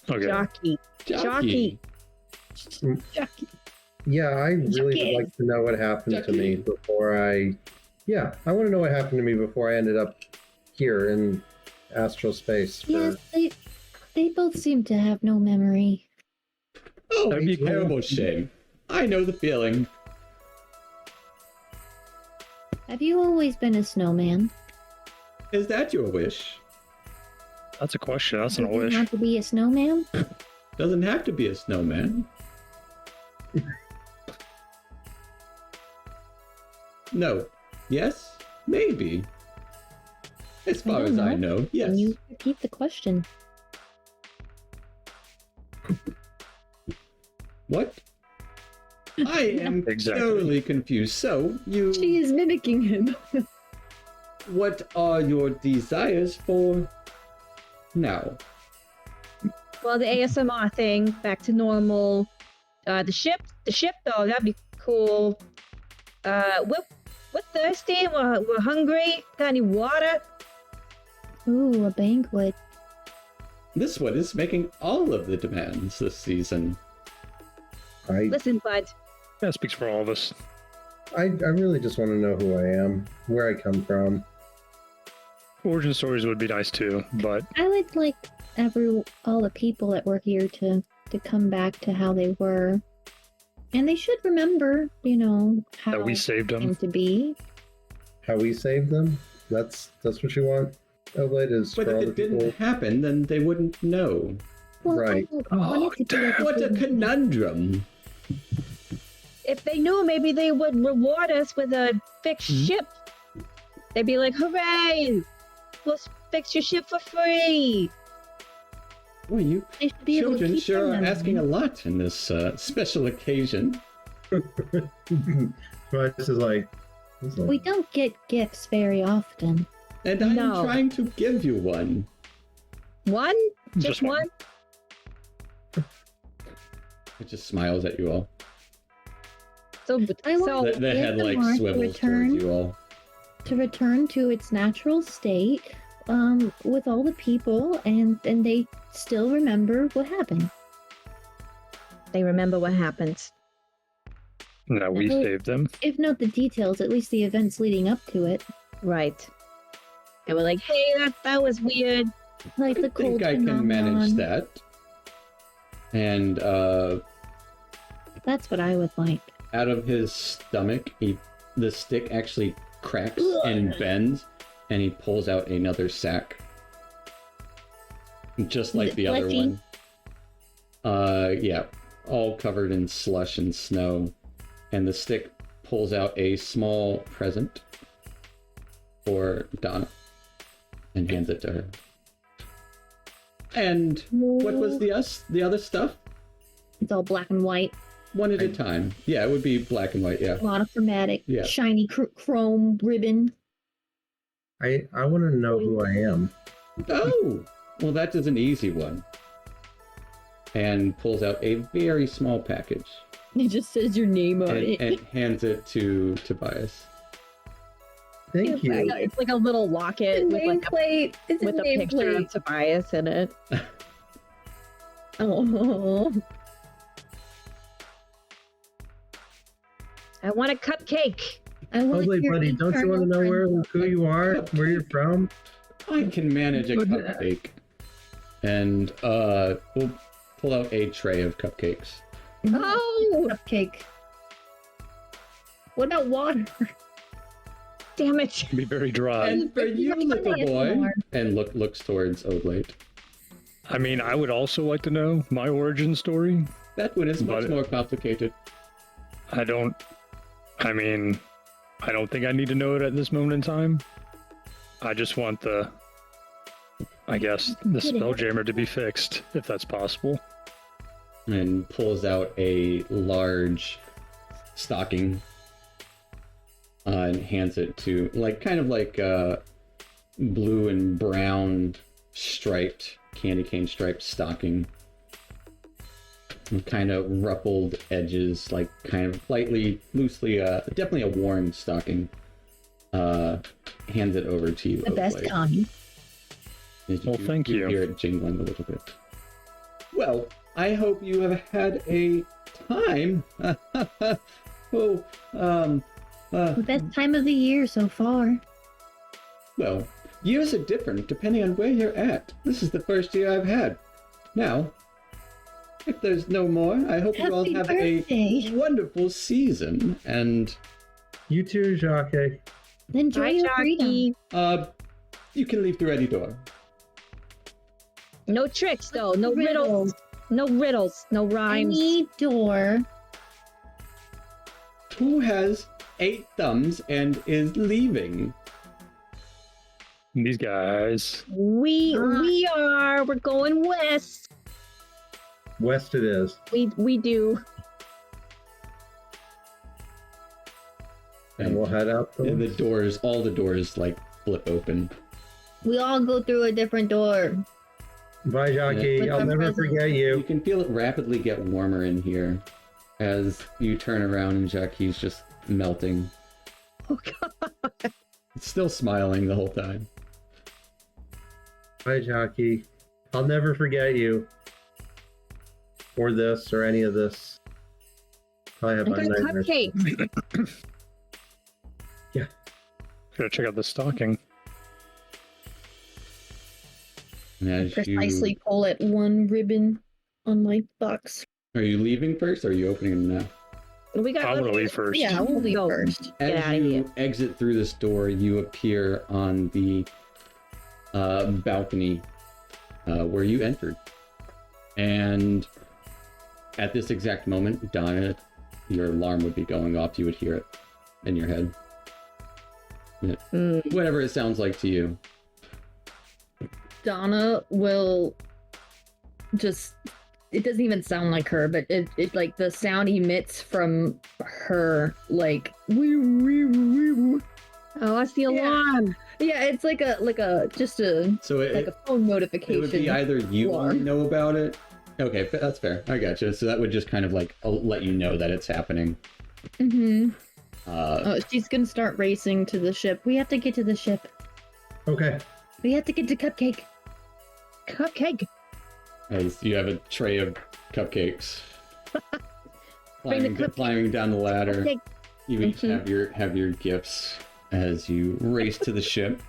Okay. Jockey. Jockey. Jockey. Yeah, I really Jackie. would like to know what happened to me Jackie. before I... Yeah, I want to know what happened to me before I ended up here in astral space. Yes, they both seem to have no memory. Oh, That'd be a terrible shame. I know the feeling. Have you always been a snowman? Is that your wish? That's a question. That's not a Does it wish. have to be a snowman? Doesn't have to be a snowman. No. Yes? Maybe. As far don't as I know. know, yes. Can you repeat the question? What? I am Exactly. totally confused. So, She is mimicking him. what are your desires for now? Well, the ASMR thing, back to normal. The ship though, that'd be cool. We're thirsty. We're hungry. Got any water? Ooh, a banquet. This one is making all of the demands this season. Listen, bud. That speaks for all of us. I really just want to know who I am, where I come from. Origin stories would be nice too, but I would like all the people that were here to come back to how they were. And they should remember, how that we saved it came them. to be. How we saved them? That's what you want? Oblate is But for all if the it didn't people. happen, then they wouldn't know. Well, Right. I wanted to do like What a big- conundrum. If they knew, maybe they would reward us with a fixed ship. They'd be like, "Hooray! we'll fix your ship for free. Well, you They should be able to children keep sure them are then. asking a lot in this special occasion. Spice is like, We don't get gifts very often. And I'm No. trying to give you one. One? Just Just one. one? It just smiles at you all. So, I want The head the like mark swivels return. towards you all. To return to its natural state, with all the people, and they still remember what happened. they remember what happened. No, we Oh. saved them. If not the details, at least the events leading up to it. Right. And we're like, hey, that was weird. Like the I cold think I can manage phenomenon. that. And That's what I would like. out of his stomach, the stick actually cracks and bends, and he pulls out another sack. Just like the other Fleshy? one. Yeah, all covered in slush and snow. And the stick pulls out a small present for Donna and hands it to her. And what was the other stuff? It's all black and white. One at a time. Yeah, it would be black and white, yeah. Monochromatic, Yeah. shiny chrome ribbon. I want to know who I am. Oh! Well, that is an easy one. And pulls out a very small package It just says your name on it. and hands it to Tobias. Thank you. It's like a little locket with like nameplate. It's with a picture of Tobias in it. Oh, I want a cupcake. I want Lovely, your buddy. Don't you want to eternal know friend. who you are, where you're from? I can manage a cupcake. And we'll pull out a tray of cupcakes. Oh, cupcake. What about water? damn it. Be very dry. And for you, little boy, and looks towards Oblate. I mean, I would also like to know my origin story. That one is much But- more complicated. I don't think I need to know it at this moment in time. I just want the Spelljammer to be fixed, if that's possible. And pulls out a large stocking and hands it to kind of like blue and brown striped candy cane striped stocking, kind of ruffled edges, like kind of lightly loosely definitely a worn stocking. Hands it over to you, The best Oblate. kind. As Well, thank you. hear it jingling a little bit. Well, I hope you have had a time. The best time of the year so far. Well, years are different depending on where you're at. This is the first year I've had. Now, if there's no more, I hope you all Happy have birthday. a wonderful season. And You too, Jacques. Enjoy Hi, your freedom. Jockey. you can leave through any door. No tricks though. No riddles. No riddles. No rhymes. Any door. Who has 8 thumbs and is leaving? These guys. We are. We're going west. West it is. We do. And we'll head out. And the doors, all the doors, flip open. We all go through a different door. Bye, Jackie. With I'll our never presents. forget You you. can feel it rapidly get warmer in here as you turn around and Jacques just melting. Oh god. Still smiling the whole time. Bye, Jackie. I'll never forget you. Or this, or any of this. I have I my got nightmares. cupcakes. Gotta check out the stocking. And as Precisely pull at one ribbon on my box. Are you leaving first or are you opening them now? We got. I want to leave first. Yeah, we'll leave Go. first. Get As outta you here. exit through this door, you appear on the balcony where you entered. And at this exact moment, Donna, your alarm would be going off. You would hear it in your head. Mm. Whatever it sounds like to you. Donna will just, it doesn't even sound like her, but it like the sound emits from her like wee, wee, wee, wee. Oh, that's the alarm. Yeah, it's like a just a So like a phone notification. it would be either you alarm. know about it. Okay, that's fair. I gotcha. So that would just kind of like let you know that it's happening. Mm-hmm. Uh, She's gonna start racing to the ship. We have to get to the ship. Okay. We have to get to Cupcake. Cupcake. as you have a tray of cupcakes. Bring the climbing down the ladder. Cupcake. You each have your gifts as you race to the ship.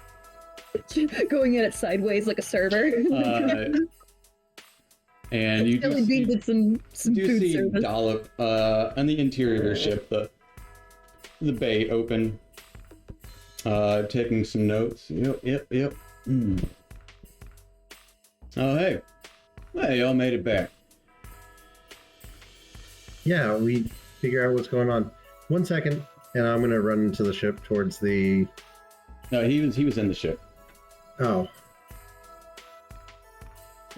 Going at it sideways like a server. And you Jelly beans with some do food see service. Dollop on the interior of your ship, the bay open, taking some notes. Yep. Mm. Oh, hey, y'all made it back. Yeah, we figure out what's going on. 1 second, and I'm gonna run into the ship towards the. No, he was in the ship. Oh,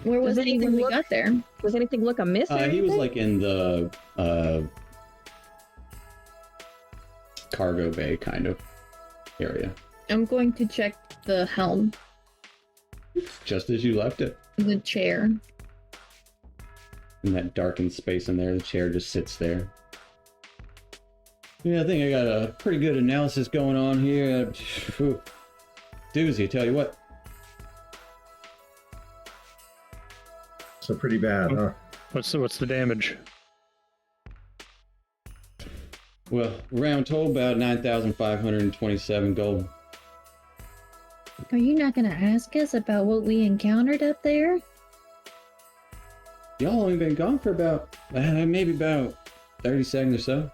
Where was Does he when anything we look- got there? Does anything look amiss? Or He was anything? like in the cargo bay kind of area, I'm going to check the helm, just as you left it. the chair. In that darkened space in there, the chair just sits there. Yeah, I think I got a pretty good analysis going on here. Phew. Doozy, I tell you what. so pretty bad, huh? What's the damage? Well, round total about 9,527 gold. Are you not going to ask us about what we encountered up there? Y'all only been gone for about, maybe about 30 seconds or so.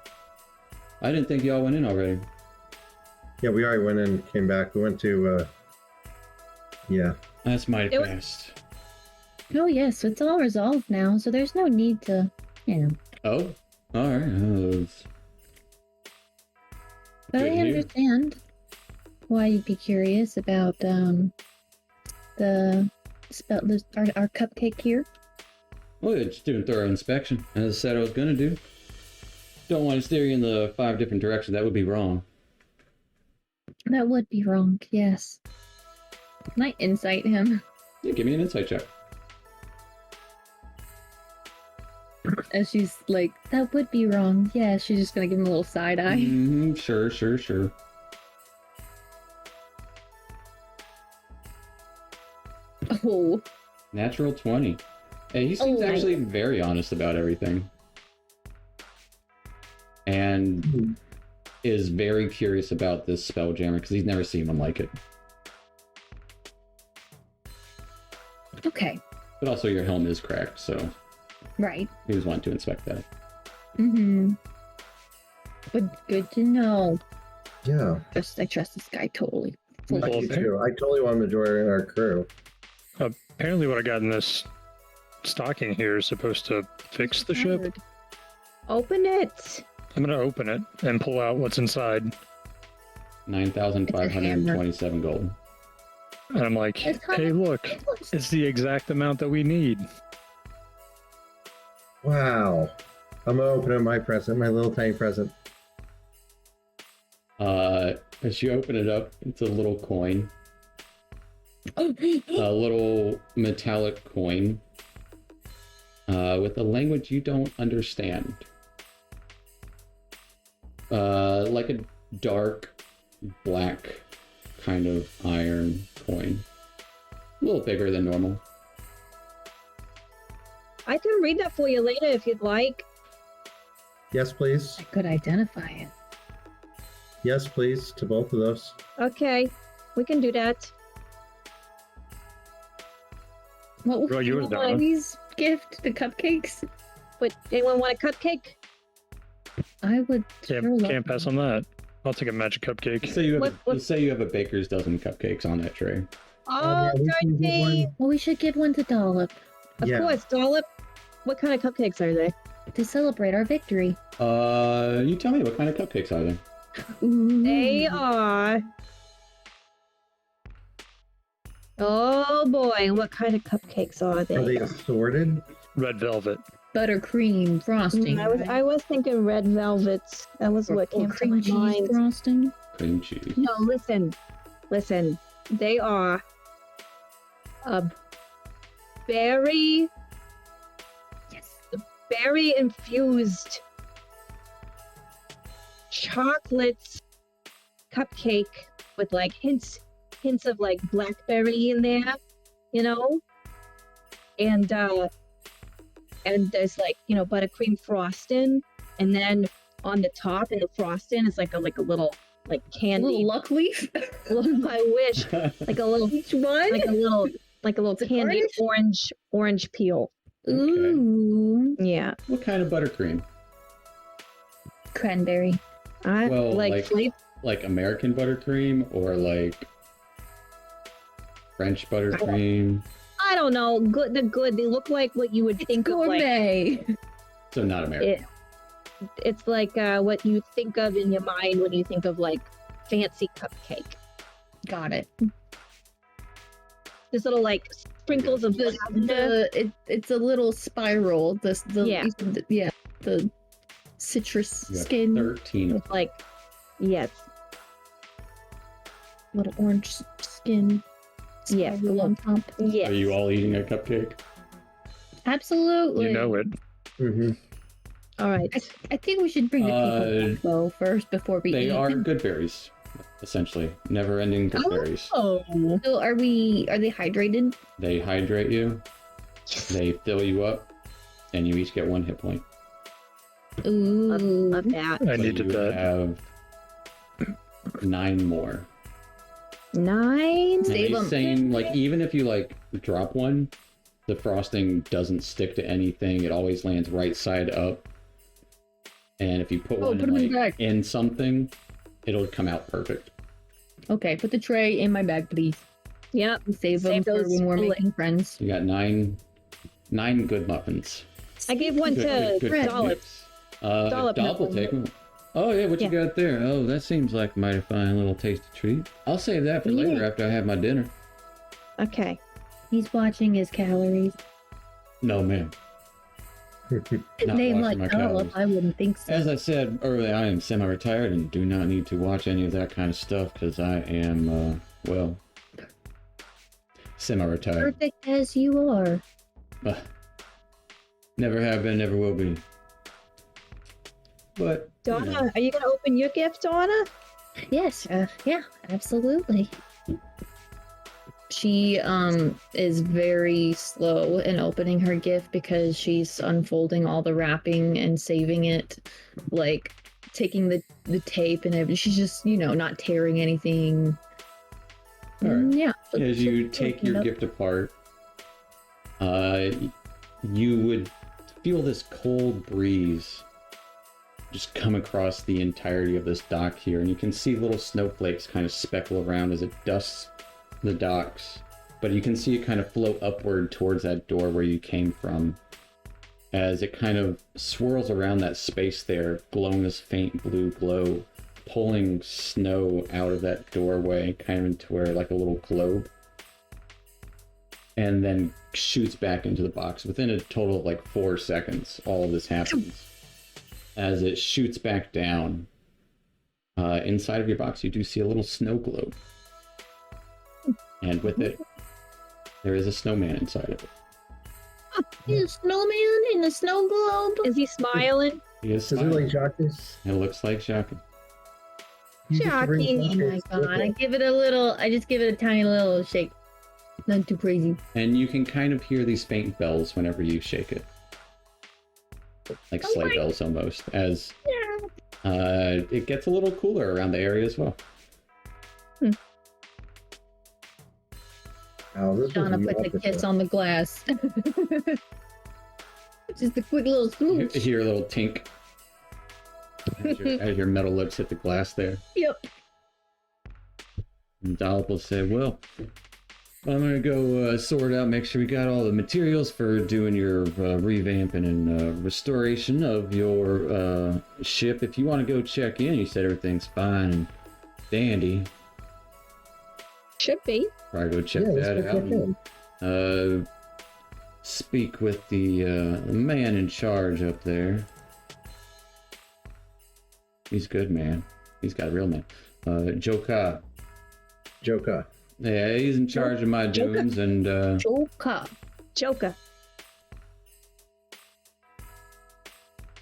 I didn't think y'all went in already. Yeah, we already went in, came back. We went to. Yeah. That's mighty It was- fast. Oh, yes, it's all resolved now, so there's no need to, Oh, alright. But Good I to hear. understand why you'd be curious about our cupcake here. Well, just doing a thorough inspection, as I said I was gonna do. Don't want to steer you in the 5 different directions, that would be wrong. That would be wrong, yes. Can I insight him Yeah, give me an insight check. as she's like, That would be wrong, yes. she's just gonna give him a little side eye. Mm-hmm, sure. Oh, Natural 20. Hey, he seems Oh. actually very honest about everything. And is very curious about this Spelljammer because he's never seen one like it. okay, But also your helm is cracked, so right. he was wanting to inspect that. Mm-hmm. But good to know. Yeah. I trust this guy totally. I Well, do too. I totally want him to join our crew. Apparently what I got in this stocking here is supposed to fix the ship. Open it. I'm gonna open it and pull out what's inside. 9,527 gold. And I'm like, It's kind hey, of- look, it's the exact amount that we need. Wow. I'm gonna open up my present, my little tiny present. As you open it up, it's a little coin. Oh, A little metallic coin. With a language you don't understand. Like a dark black kind of iron coin. A little bigger than normal. I can read that for you later if you'd like. Yes, please. I could identify it. Yes, please, to both of those. Okay, we can do that. what Well, yours, was Donna. Amy's gift? The cupcakes? But anyone want a cupcake? I would Can't, sure love can't pass on that. I'll take a magic cupcake. Say you have, What- say you have a baker's dozen cupcakes on that tray. Oh, yeah, we can get one. dirty! Well, we should give one to Dollop Of Yeah. course, Dollop. What kind of cupcakes are they? to celebrate our victory. You tell me, what kind of cupcakes are they? Ooh. They are Oh boy, what kind of cupcakes are they? Are they assorted? Red velvet. Buttercream frosting. I was thinking red velvets. That was what or came to cream my cheese mind. frosting. Cream cheese. No, listen. They are a berry infused chocolate cupcake with like hints of like blackberry in there, you know, and there's like, you know, buttercream frosting, and then on the top in the frosting is like a little like candy. Little luck leaf. I wish like a little Each one. like a little candied orange peel. Ooh. Yeah, What kind of buttercream? Cranberry. I Well, like like American buttercream or like French buttercream. I don't know. They're good. They look like what you would think of like. Gourmet. So not American. It's like what you think of in your mind when you think of like fancy cupcake. Got it. There's little like sprinkles of lavender. It's a little spiral. Yeah. The citrus You have skin. 13 of With like, yes, Little orange skin. Yeah, Spiral on top. yes. Are you all eating a cupcake? Absolutely. You know it. Mm-hmm. All right. I think we should bring the people back, though first before we They eat. are good berries, essentially. Never-ending good berries. Oh, So are they hydrated? They hydrate you, they fill you up, and you each get 1 hit point. love Ooh. that. I So needed you that. have 9 more. 9. And Save they 'em. saying, like, even if you like drop one, the frosting doesn't stick to anything. It always lands right side up. And if you put one put 'em in the bag. in something, it'll come out perfect. Okay, put the tray in my bag, please. Yep. Save them Save for those when we're bullet- making friends. You got nine good muffins. I gave one to Fred. Dollop. Dollop Dollop will muffin. take them. Oh yeah, what you got there? Oh, that seems like a mighty fine little tasty treat. I'll save that for Yeah. later after I have my dinner. Okay. He's watching his calories. No, ma'am. Not Name watching like my Dollop, calories. I wouldn't think so. As I said earlier, I am semi-retired and do not need to watch any of that kind of stuff because I am, well, semi-retired. Perfect as you are. Never have been, never will be. But Donna, you know, are you gonna open your gift, Donna? Yes, yeah, absolutely. She is very slow in opening her gift because she's unfolding all the wrapping and saving it, like taking the tape and everything. She's just, not tearing anything. All right. Yeah. as you take your gift apart, you would feel this cold breeze just come across the entirety of this dock here, and you can see little snowflakes kind of speckle around as it dusts the docks, but you can see it kind of float upward towards that door where you came from as it kind of swirls around that space there, glowing this faint blue glow, pulling snow out of that doorway kind of into where like a little globe, and then shoots back into the box. Within a total of like 4 seconds, all of this happens. As it shoots back down, inside of your box, you do see a little snow globe. And with it, there is a snowman inside of it. He's a snowman in a snow globe. Is he smiling? He is Is it like smiling. Jacques? It looks like Jacques. You get to bring Jacques. Oh my Jacques with god, I it. just give it a tiny little shake. Not too crazy. And you can kind of hear these faint bells whenever you shake it. Like sleigh bells almost, as it gets a little cooler around the area as well. Oh, this Donna was puts a kiss on the glass. Just a quick little You smooch. hear a little tink as your metal lips hit the glass there. Yep. And Dollop will say, well, I'm gonna go sort out, make sure we got all the materials for doing your revamping and restoration of your ship. If you want to go check in, you said everything's fine and dandy. Should be. Probably go check Yeah, let's that go out. check in. Speak with the man in charge up there. He's good, man. He's got a real name. Joka. Joka. Yeah, he's in charge of my Joka. dunes, and Joker. Joker.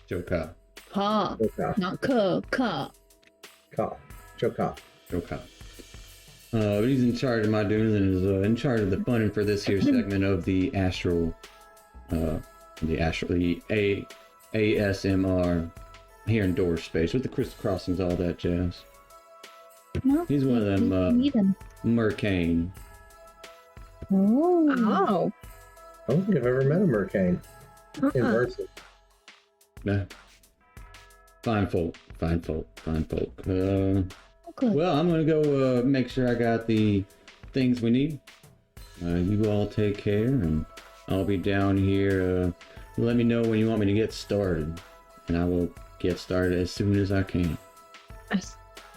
Joka. Ka. Joka. Not ka. Ka. Ka. Joka. Joka. But he's in charge of my dunes and is in charge of the funding for this here segment of the Astral, the ASMR here in Door Space with the crystal crossings, all that jazz. No, He's one of them need him. Mercane. Oh. Oh. I don't think I've ever met a Mercane in Uh-uh. person. Nah. Fine folk. Okay. Well, I'm gonna go make sure I got the things we need. You all take care, and I'll be down here. Let me know when you want me to get started, and I will get started as soon as I can.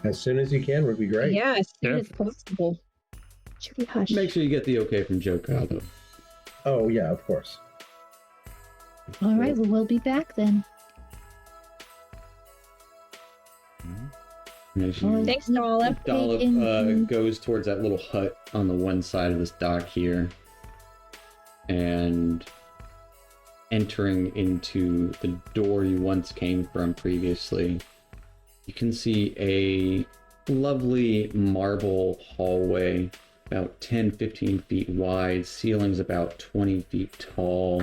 As soon as you can would be great. Yeah, as soon Yeah. as possible. Judy, hush. Make sure you get the okay from Joe Kyle, though. Oh, yeah, of course. All right, well, we'll be back then. As you- Thanks, Nala. Dollop in- goes towards that little hut on the one side of this dock here, and entering into the door you once came from previously, you can see a lovely marble hallway about 10-15 feet wide, ceilings about 20 feet tall,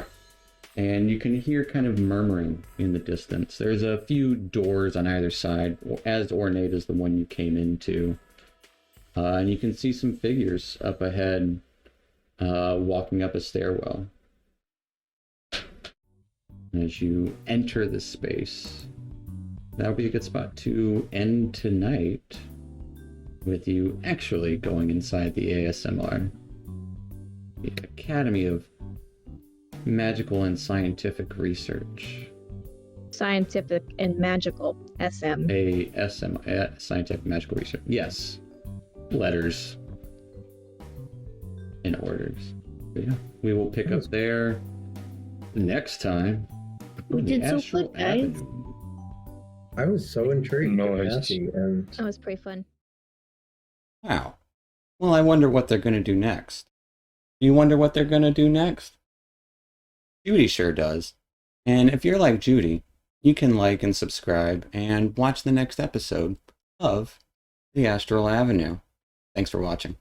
and you can hear kind of murmuring in the distance. There's a few doors on either side, as ornate as the one you came into. And you can see some figures up ahead, walking up a stairwell. As you enter the space, that would be a good spot to end tonight, with you actually going inside the ASMR, the Academy of Magical and Scientific Research. Scientific and magical. SM. ASM, Scientific Magical Research. Yes. Letters and orders. But yeah, we will pick up there next time. We on the did so Astral good, guys. Avenue. I was so intrigued and Nice. happy, and That was pretty fun. Wow. Well, I wonder what they're going to do next. You wonder what they're going to do next? Judy sure does. And if you're like Judy, you can like and subscribe and watch the next episode of The Astral Avenue. Thanks for watching.